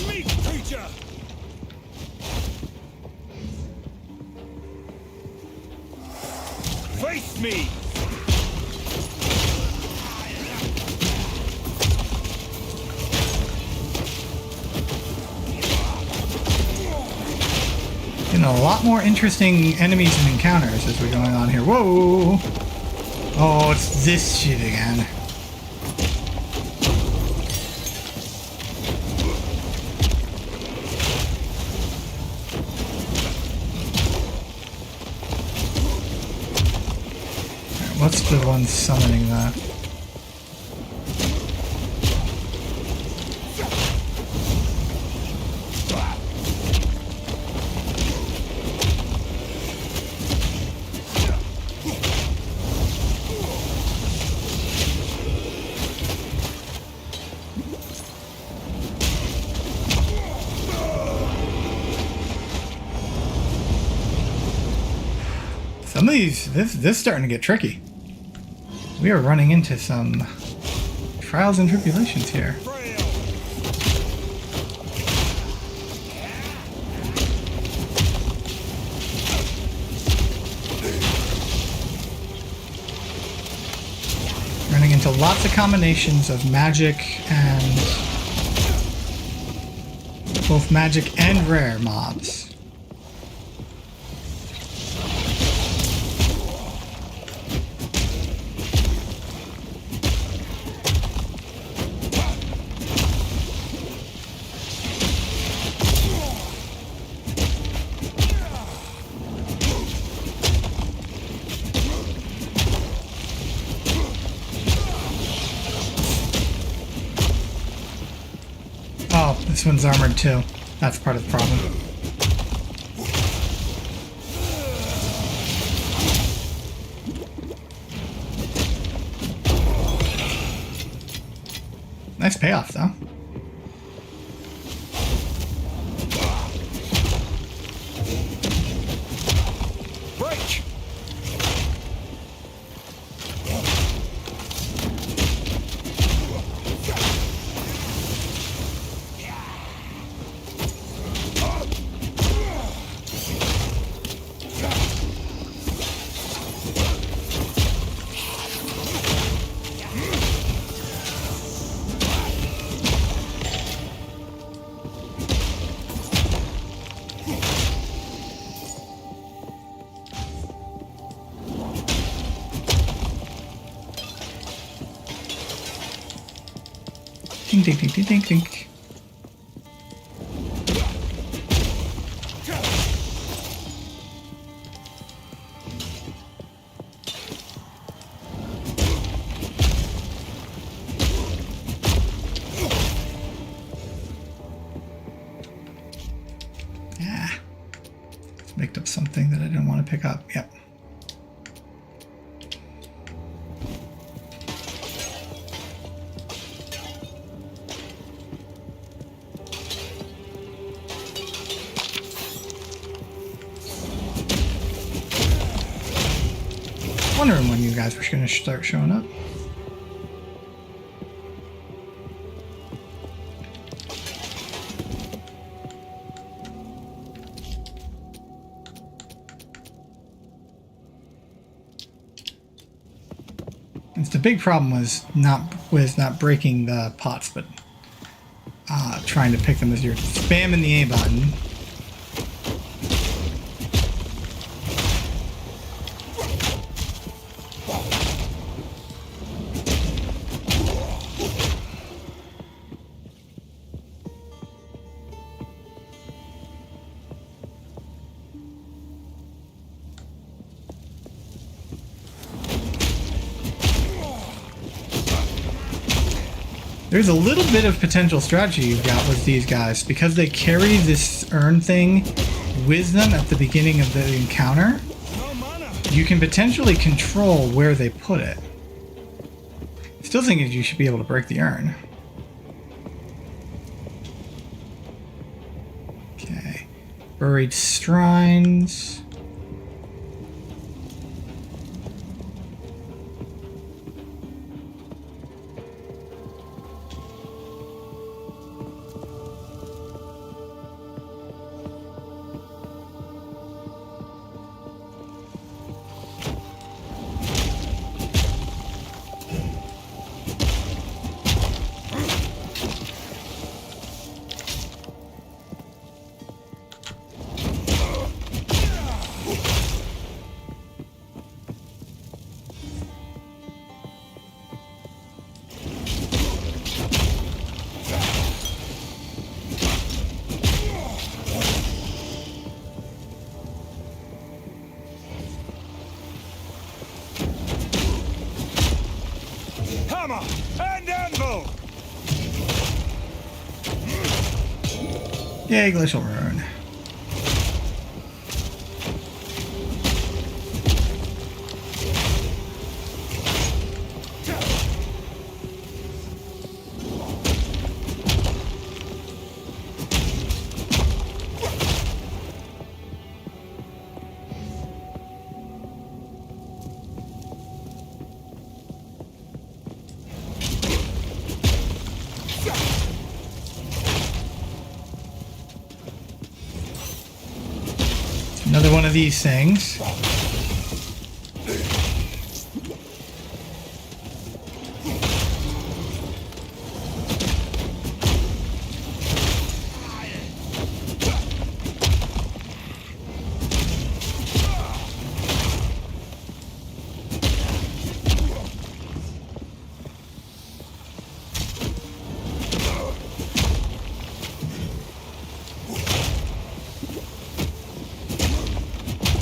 Meat creature. Face me. Getting a lot more interesting enemies and encounters as we're going on here. Whoa! Oh, it's this shit again. What's the one summoning that? Some of these, this is starting to get tricky. We are running into some trials and tribulations here. Running into lots of combinations of magic and both magic and rare mobs. Oh, this one's armored too. That's part of the problem. Nice payoff, though. Break! Ding, ding, ding, ding, ding, ding. Yeah. Picked up something that I didn't want to pick up. Yep. Wondering when you guys were going to start showing up. It's the big problem was not breaking the pots, but trying to pick them as you're spamming the A button. There's a little bit of potential strategy you've got with these guys because they carry this urn thing with them at the beginning of the encounter. You can potentially control where they put it. Still thinking you should be able to break the urn. Okay. Buried shrines. Yay, Glacial Rune. Another one of these things.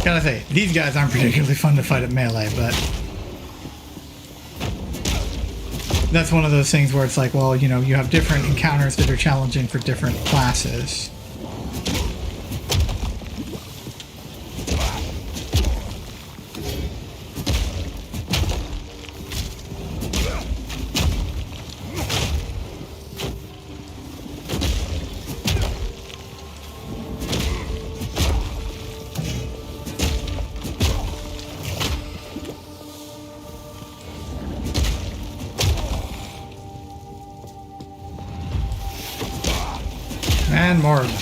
Gotta say, these guys aren't particularly fun to fight at melee, but that's one of those things where it's like, well, you know, you have different encounters that are challenging for different classes. And more of them.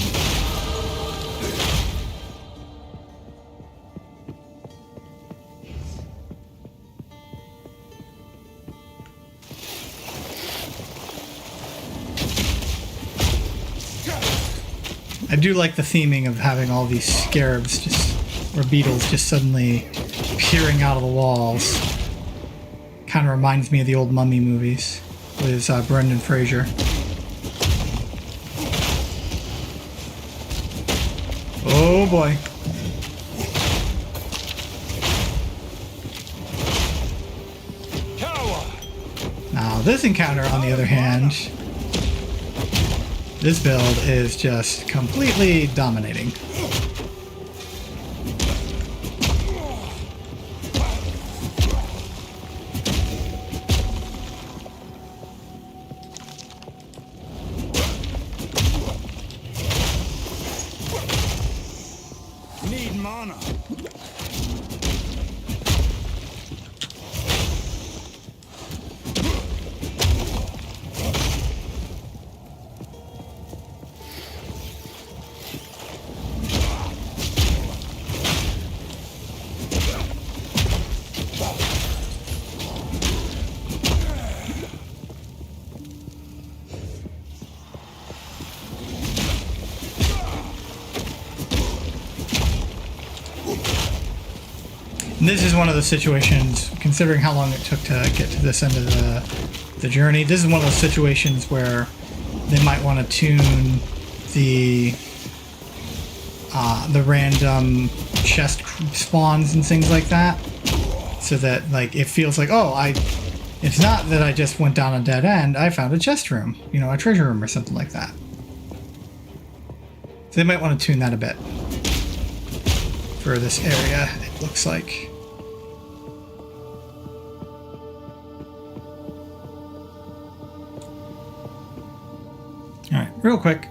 I do like the theming of having all these scarabs just, or beetles just suddenly peering out of the walls. Kind of reminds me of the old Mummy movies with Brendan Fraser. Oh boy. Now this encounter, on the other hand, this build is just completely dominating. Need mana. And this is one of the situations, considering how long it took to get to this end of the journey, this is one of those situations where they might want to tune the random chest spawns and things like that, so that like it feels like, oh, it's not that I just went down a dead end, I found a chest room, you know, a treasure room or something like that. So they might want to tune that a bit for this area, it looks like. Alright, real quick,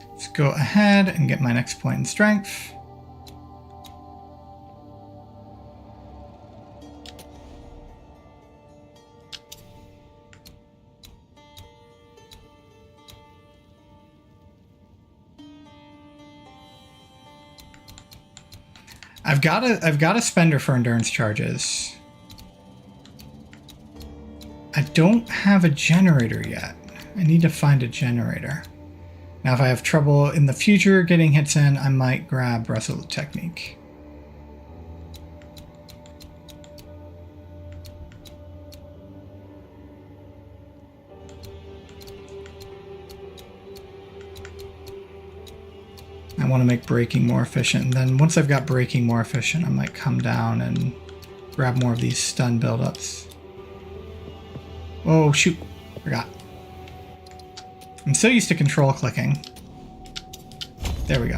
let's go ahead and get my next point in strength. I've got a spender for endurance charges. I don't have a generator yet. I need to find a generator. Now, if I have trouble in the future getting hits in, I might grab Resolute Technique. I want to make braking more efficient, and then once I've got braking more efficient, I might come down and grab more of these stun buildups. Oh shoot, forgot. I'm so used to control clicking. There we go.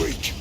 Weak.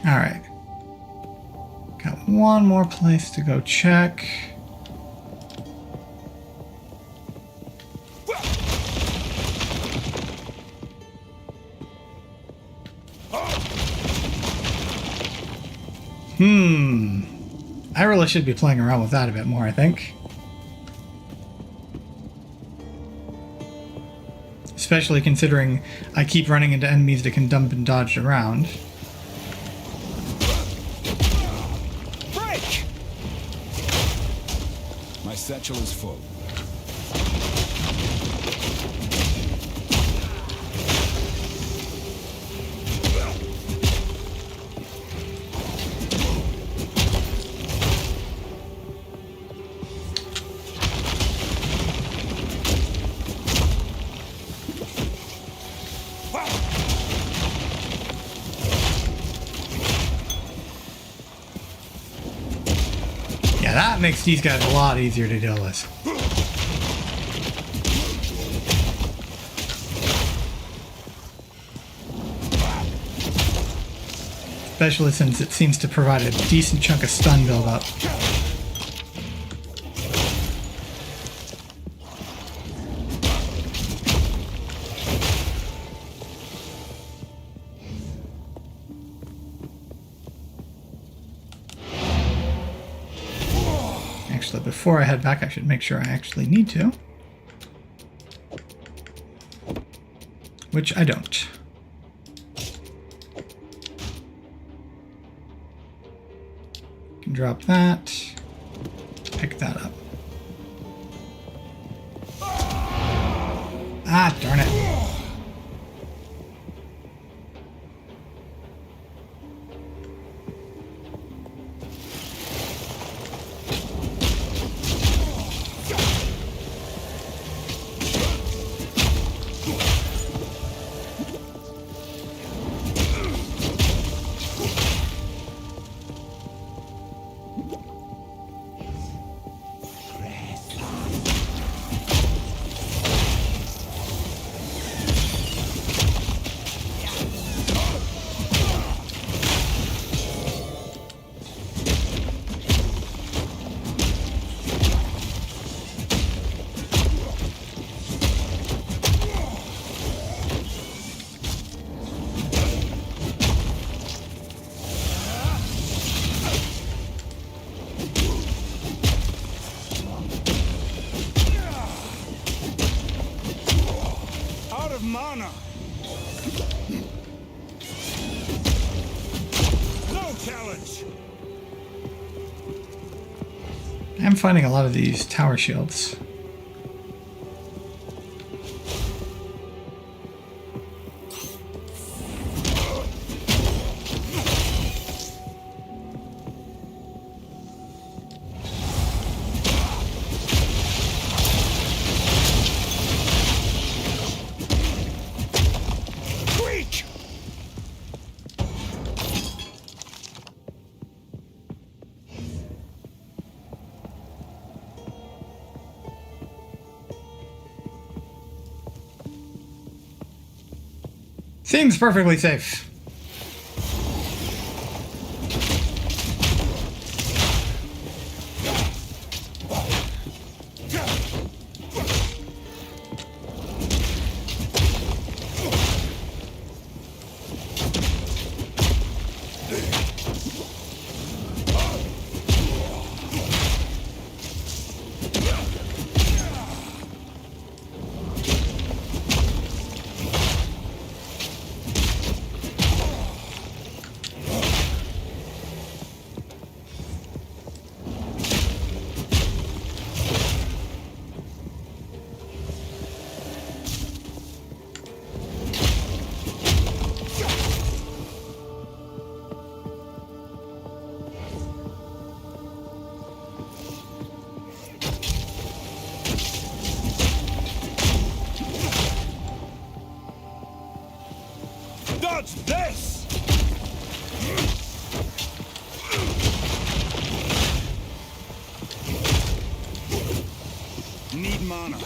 All right. Got one more place to go check. I really should be playing around with that a bit more, I think. Especially considering I keep running into enemies that can dump and dodge around. Break! My satchel is full. Yeah, that makes these guys a lot easier to deal with. Especially since it seems to provide a decent chunk of stun buildup. Actually, before I head back, I should make sure I actually need to. Which I don't. Can drop that. Pick that up. Ah, darn it. Out of mana. No challenge. I'm finding a lot of these tower shields. Weak. Seems perfectly safe. Dodge this! Need mana.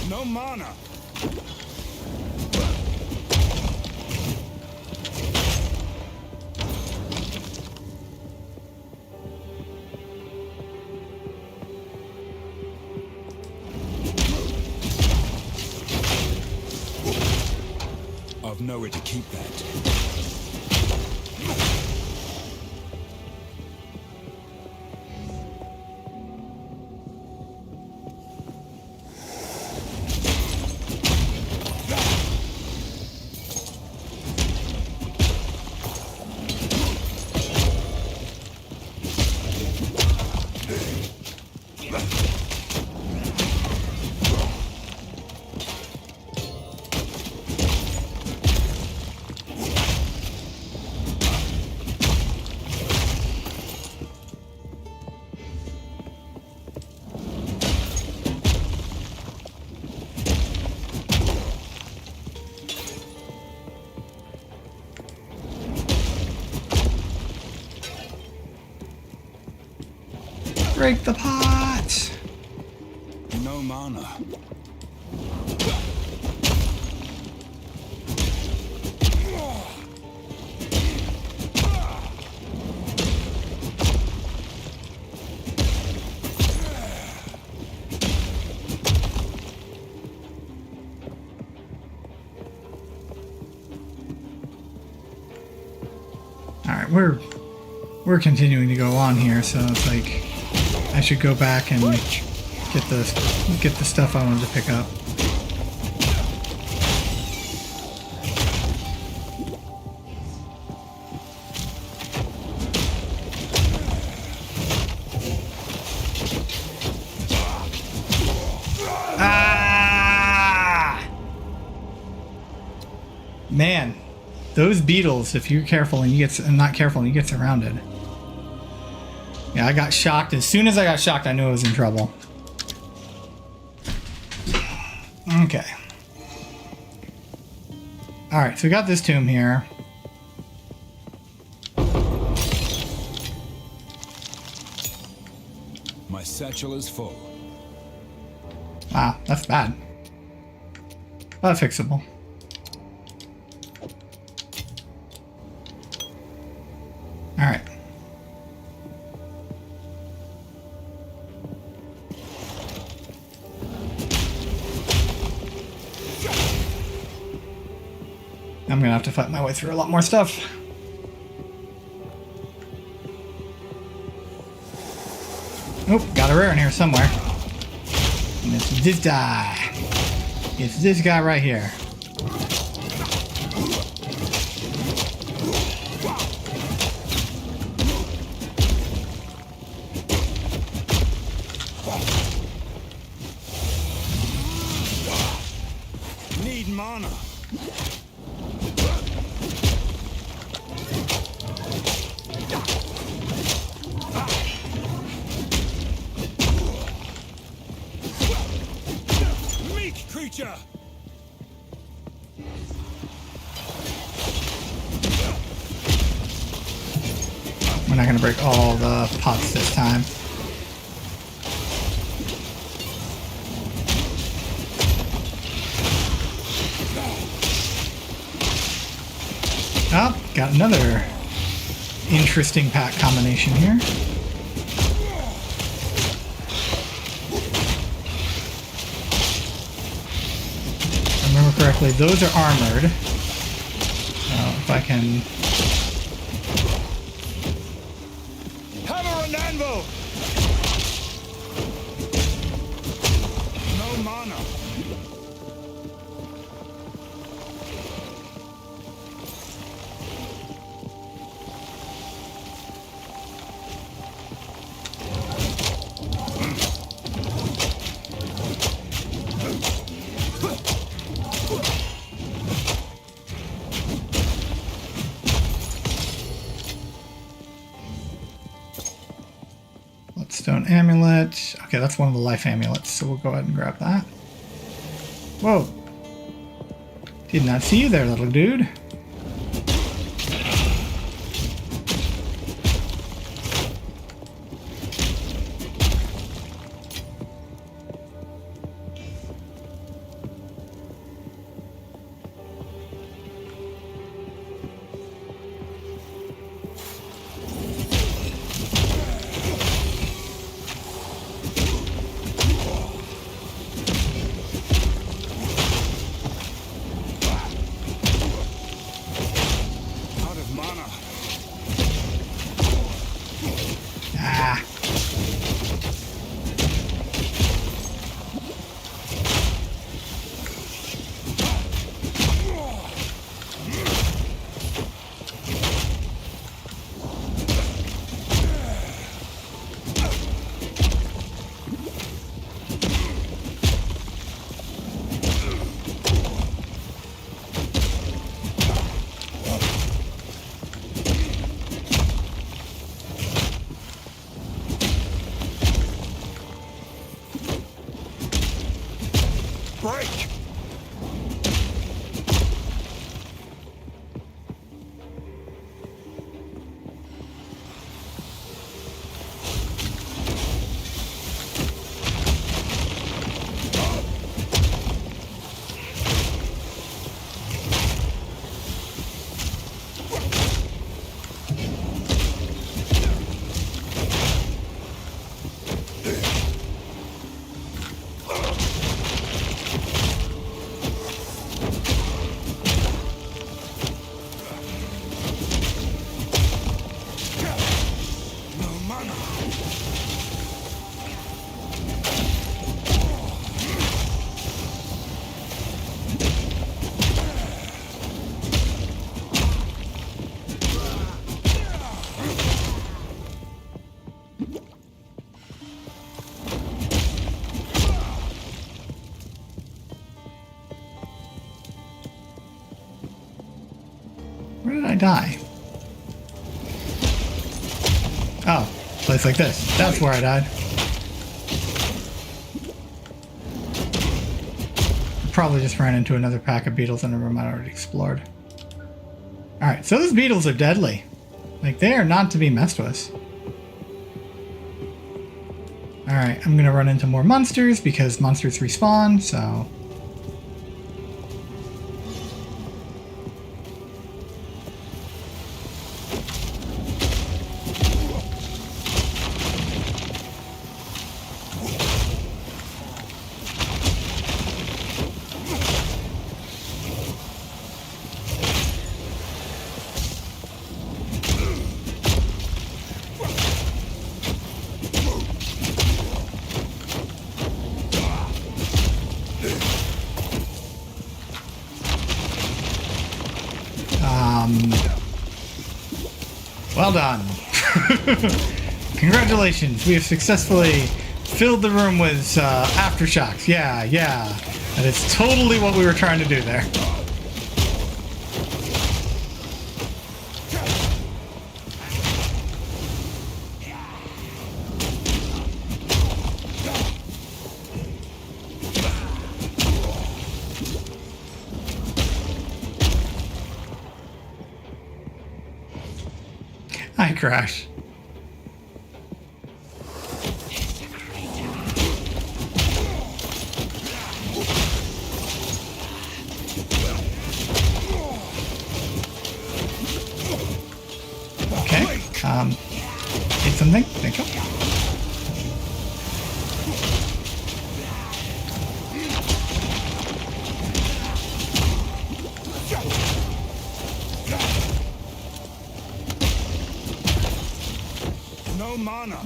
No mana. I've nowhere to keep that. Break the pot! No mana. Alright, we're continuing to go on here, so it's like I should go back and get the stuff I wanted to pick up. Ah! Man, those beetles, if you're careful and you get not careful and you get surrounded. Yeah, I got shocked. As soon as I got shocked, I knew I was in trouble. Okay. Alright, so we got this tomb here. My satchel is full. Wow, that's bad. But fixable. Alright. I'm gonna have to fight my way through a lot more stuff. Nope, got a rare in here somewhere. And it's this guy. It's this guy right here. Need mana. Meat creature! not going to break all the pots this time. Oh, got another interesting pack combination here. If I remember correctly, those are armored. If I can... Hammer and anvil! No mana. Bloodstone amulet. Okay, that's one of the life amulets, so we'll go ahead and grab that. Whoa. Did not see you there, little dude. Out of mana. Ah. Break! No mana. Where did I die? Oh, place like this. That's where I died. Probably just ran into another pack of beetles in a room I'd already explored. Alright, so those beetles are deadly. Like, they are not to be messed with. Alright, I'm gonna run into more monsters because monsters respawn, so... Well done. Congratulations, we have successfully filled the room with aftershocks. Yeah. That is totally what we were trying to do there. Hi, Crash. Hit something. Thank you. No mana.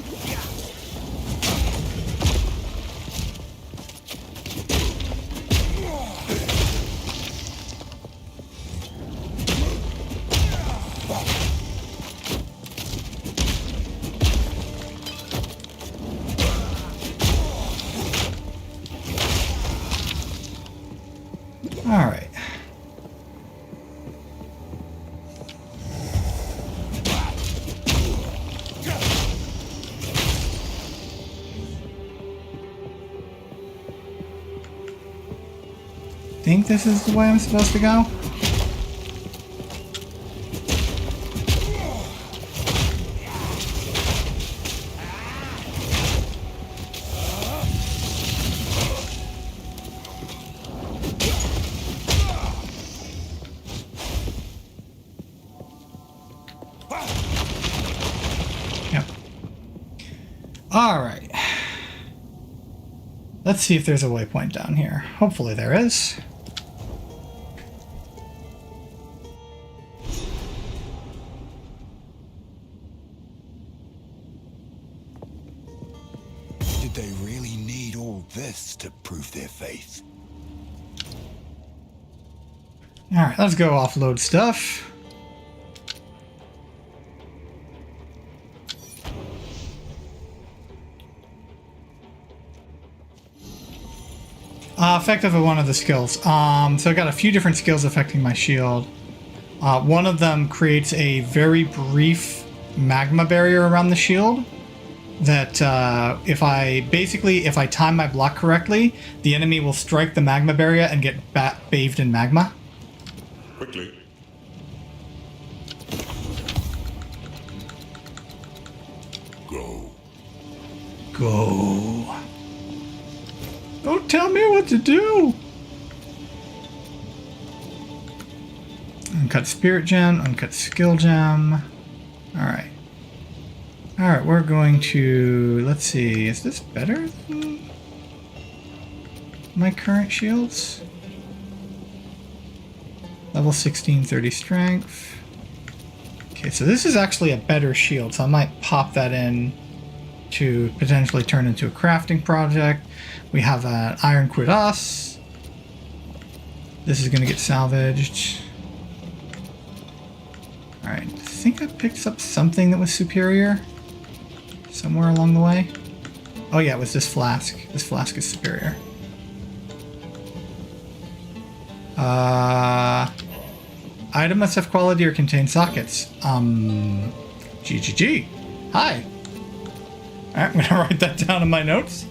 All right. Think this is the way I'm supposed to go? Yep. All right. Let's see if there's a waypoint down here. Hopefully there is. Did they really need all this to prove their faith? All right, let's go offload stuff. Effective of one of the skills. So I got a few different skills affecting my shield. One of them creates a very brief magma barrier around the shield that if I time my block correctly, the enemy will strike the magma barrier and get bathed in magma. Quickly. Go. Go. Don't tell me what to do. Uncut spirit gem, uncut skill gem. All right. All right, we're going to, let's see, is this better than my current shields? Level 16, 30 strength. Okay, so this is actually a better shield, so I might pop that in to potentially turn into a crafting project. We have an iron cuirass. This is going to get salvaged. All right, I think I picked up something that was superior somewhere along the way. Oh yeah, it was this flask. This flask is superior. Item must have quality or contain sockets. GGG. Hi. Alright, I'm gonna write that down in my notes.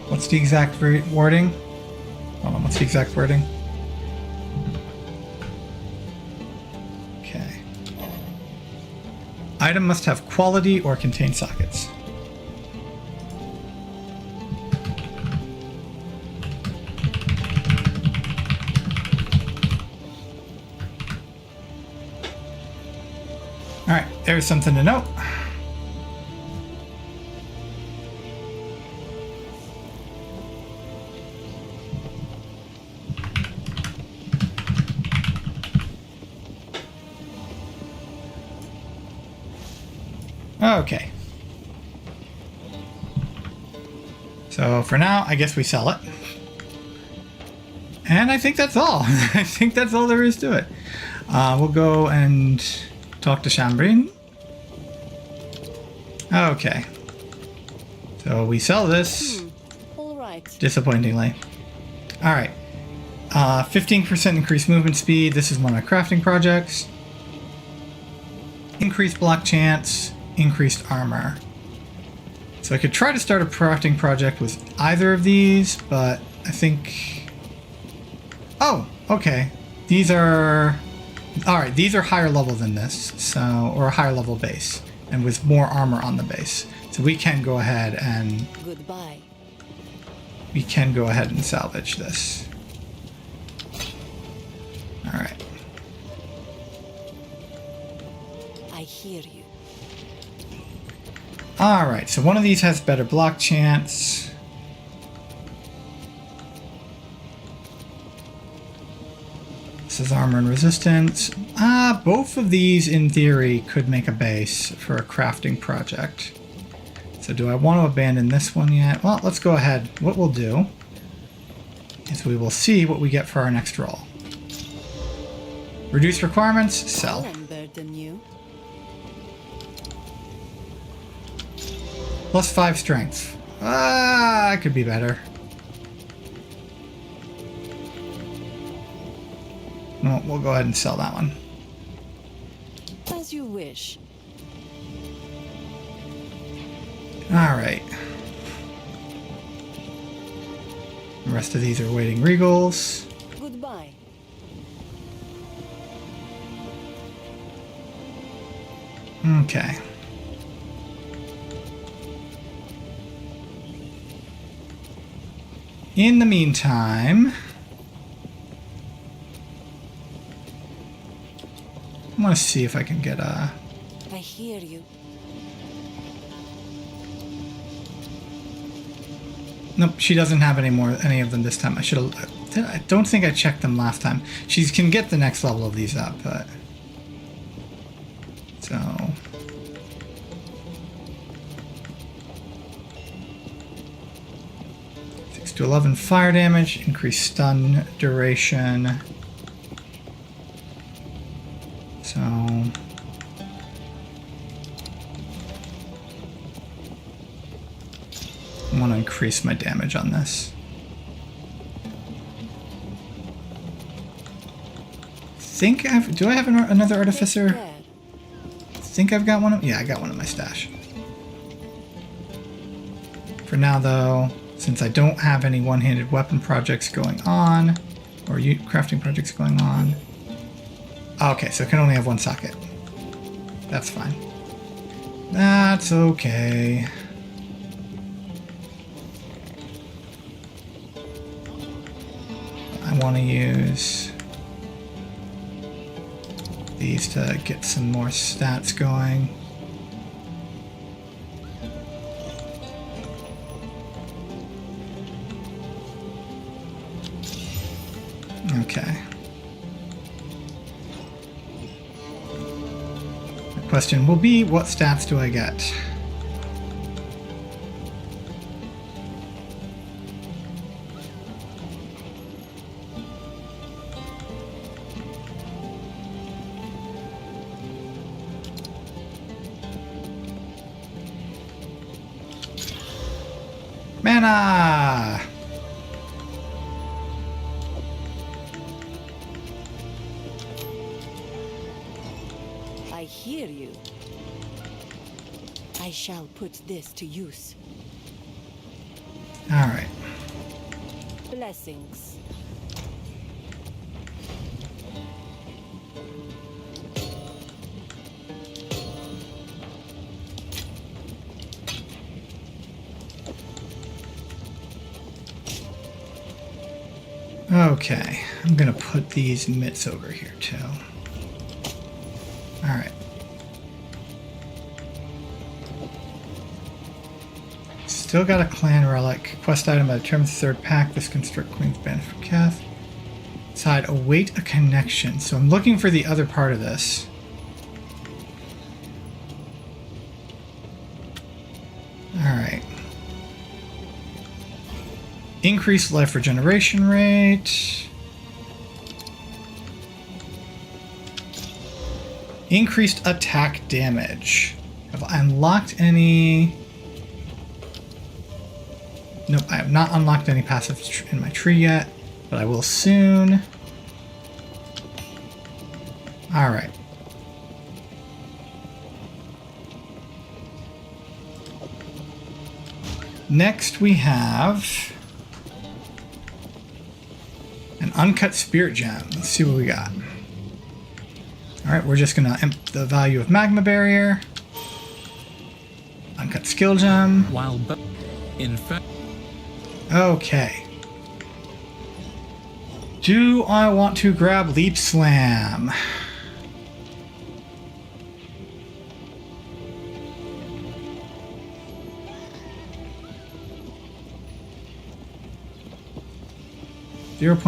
What's the exact wording? Hold on, what's the exact wording? Okay. Item must have quality or contain sockets. Alright, there's something to note. Okay. So for now, I guess we sell it. And I think that's all. I think that's all there is to it. We'll go and talk to Shambrin. Okay. So we sell this. All right. Disappointingly. Alright. 15% increased movement speed. This is one of my crafting projects. Increased block chance. Increased armor. So I could try to start a crafting project with either of these, but I think... Oh, okay. These are... Alright, these are higher level than this, so... Or a higher level base, and with more armor on the base. So we can go ahead and... Goodbye. We can go ahead and salvage this. Alright. I hear you. Alright, so one of these has better block chance. This is armor and resistance. Both of these, in theory, could make a base for a crafting project. So do I want to abandon this one yet? Well, let's go ahead. What we'll do is we will see what we get for our next roll. Reduce requirements, sell. I'll unburden you. Plus 5 strength. It could be better. No, we'll go ahead and sell that one. As you wish. Alright. The rest of these are waiting regals. Goodbye. Okay. In the meantime, I want to see if I can get a... I hear you. Nope, she doesn't have any of them this time. I should have... I don't think I checked them last time. She can get the next level of these up, but... So... 6 to 11 fire damage, increased stun duration. So... I want to increase my damage on this. Do I have another artificer? There. I think I've got one. Yeah, I got one in my stash. For now, though, since I don't have any one-handed weapon projects going on, or crafting projects going on. Okay, so it can only have one socket. That's fine. That's okay. I want to use these to get some more stats going. Okay. The question will be, what stats do I get? Mana! I hear you. I shall put this to use. All right. Blessings. Okay, I'm gonna put these mitts over here too. All right. Still got a clan relic. Quest item by determines the third pack. This construct Queen's Band for Kath. Side, await a connection. So I'm looking for the other part of this. Alright. Increased life regeneration rate. Increased attack damage. Have I unlocked any... Nope, I have not unlocked any passives in my tree yet, but I will soon. Alright. Next we have an uncut spirit gem. Let's see what we got. Alright, we're just gonna imp the value of magma barrier. Uncut skill gem. While in fact, Okay. Do I want to grab Leap Slam?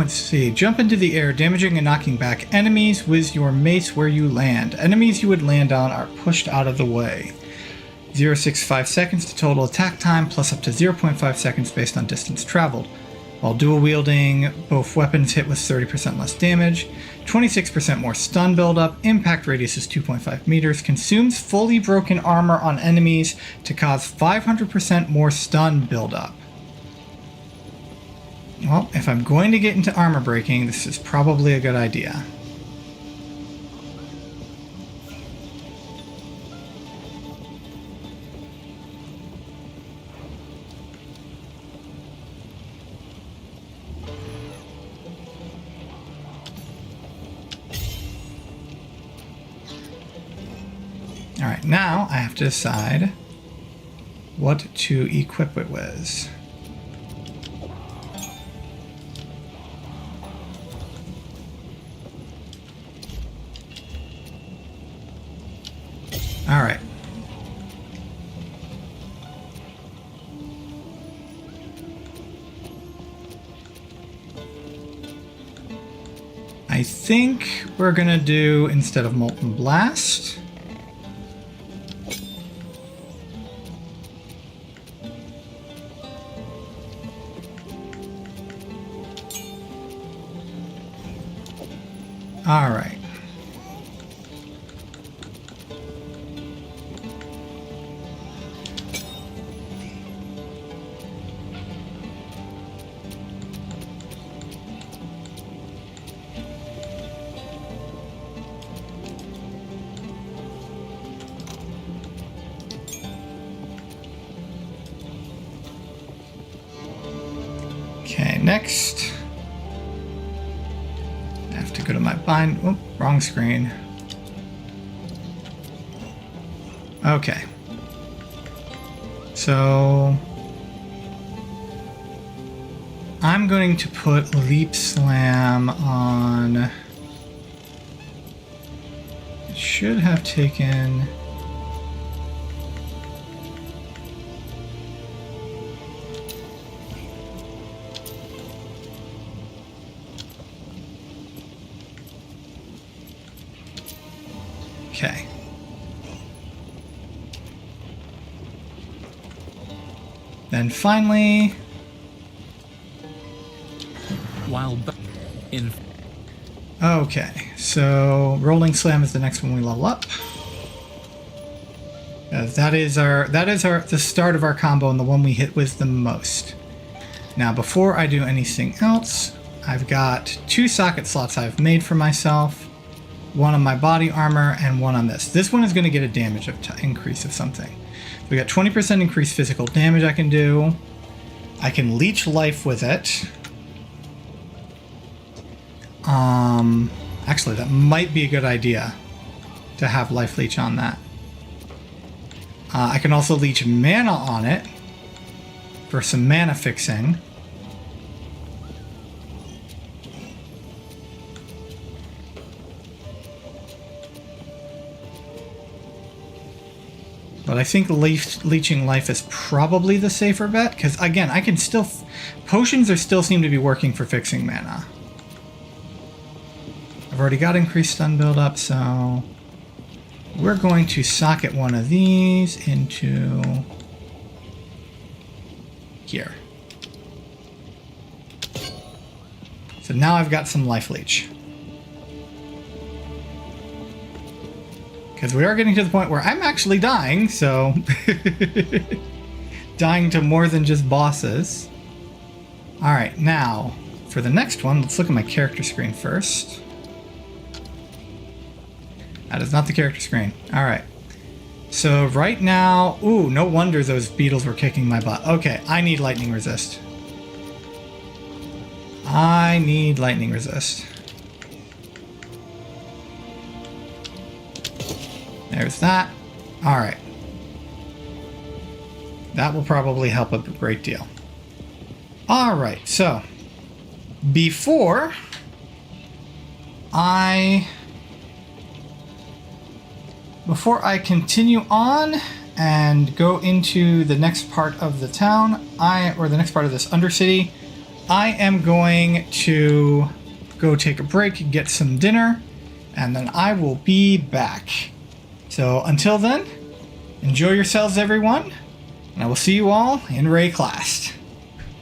.C. Jump into the air, damaging and knocking back enemies with your mace where you land. Enemies you would land on are pushed out of the way. 0.65 seconds to total attack time, plus up to 0.5 seconds based on distance traveled. While dual wielding, both weapons hit with 30% less damage, 26% more stun buildup, impact radius is 2.5 meters, consumes fully broken armor on enemies to cause 500% more stun buildup. Well, if I'm going to get into armor breaking, this is probably a good idea. Alright, now I have to decide what to equip it with. Alright. I think we're gonna do, instead of Molten Blast, alright. Okay, next. I have to go to my bind. Oh, wrong screen. Okay. So I'm going to put Leap Slam on. It should have taken. Okay. Then finally, while in okay, so Rolling Slam is the next one we level up. That is the start of our combo and the one we hit with the most. Now, before I do anything else, I've got 2 socket slots I've made for myself. One on my body armor and one on this. This one is going to get a damage increase of something. We got 20% increased physical damage I can do. I can leech life with it. Actually, that might be a good idea to have life leech on that. I can also leech mana on it for some mana fixing. But I think leeching life is probably the safer bet, because again, I can still... Potions still seem to be working for fixing mana. I've already got increased stun buildup, so... We're going to socket one of these into... here. So now I've got some life leech. Because we are getting to the point where I'm actually dying, so... dying to more than just bosses. Alright, now, for the next one, let's look at my character screen first. That is not the character screen. Alright. So right now, ooh, no wonder those beetles were kicking my butt. Okay, I need lightning resist. I need lightning resist. There's that. All right. That will probably help a great deal. All right, so before I continue on and go into the next part of the town, or the next part of this Undercity, I am going to go take a break, get some dinner, and then I will be back. So until then, enjoy yourselves, everyone, and I will see you all in Rayclast.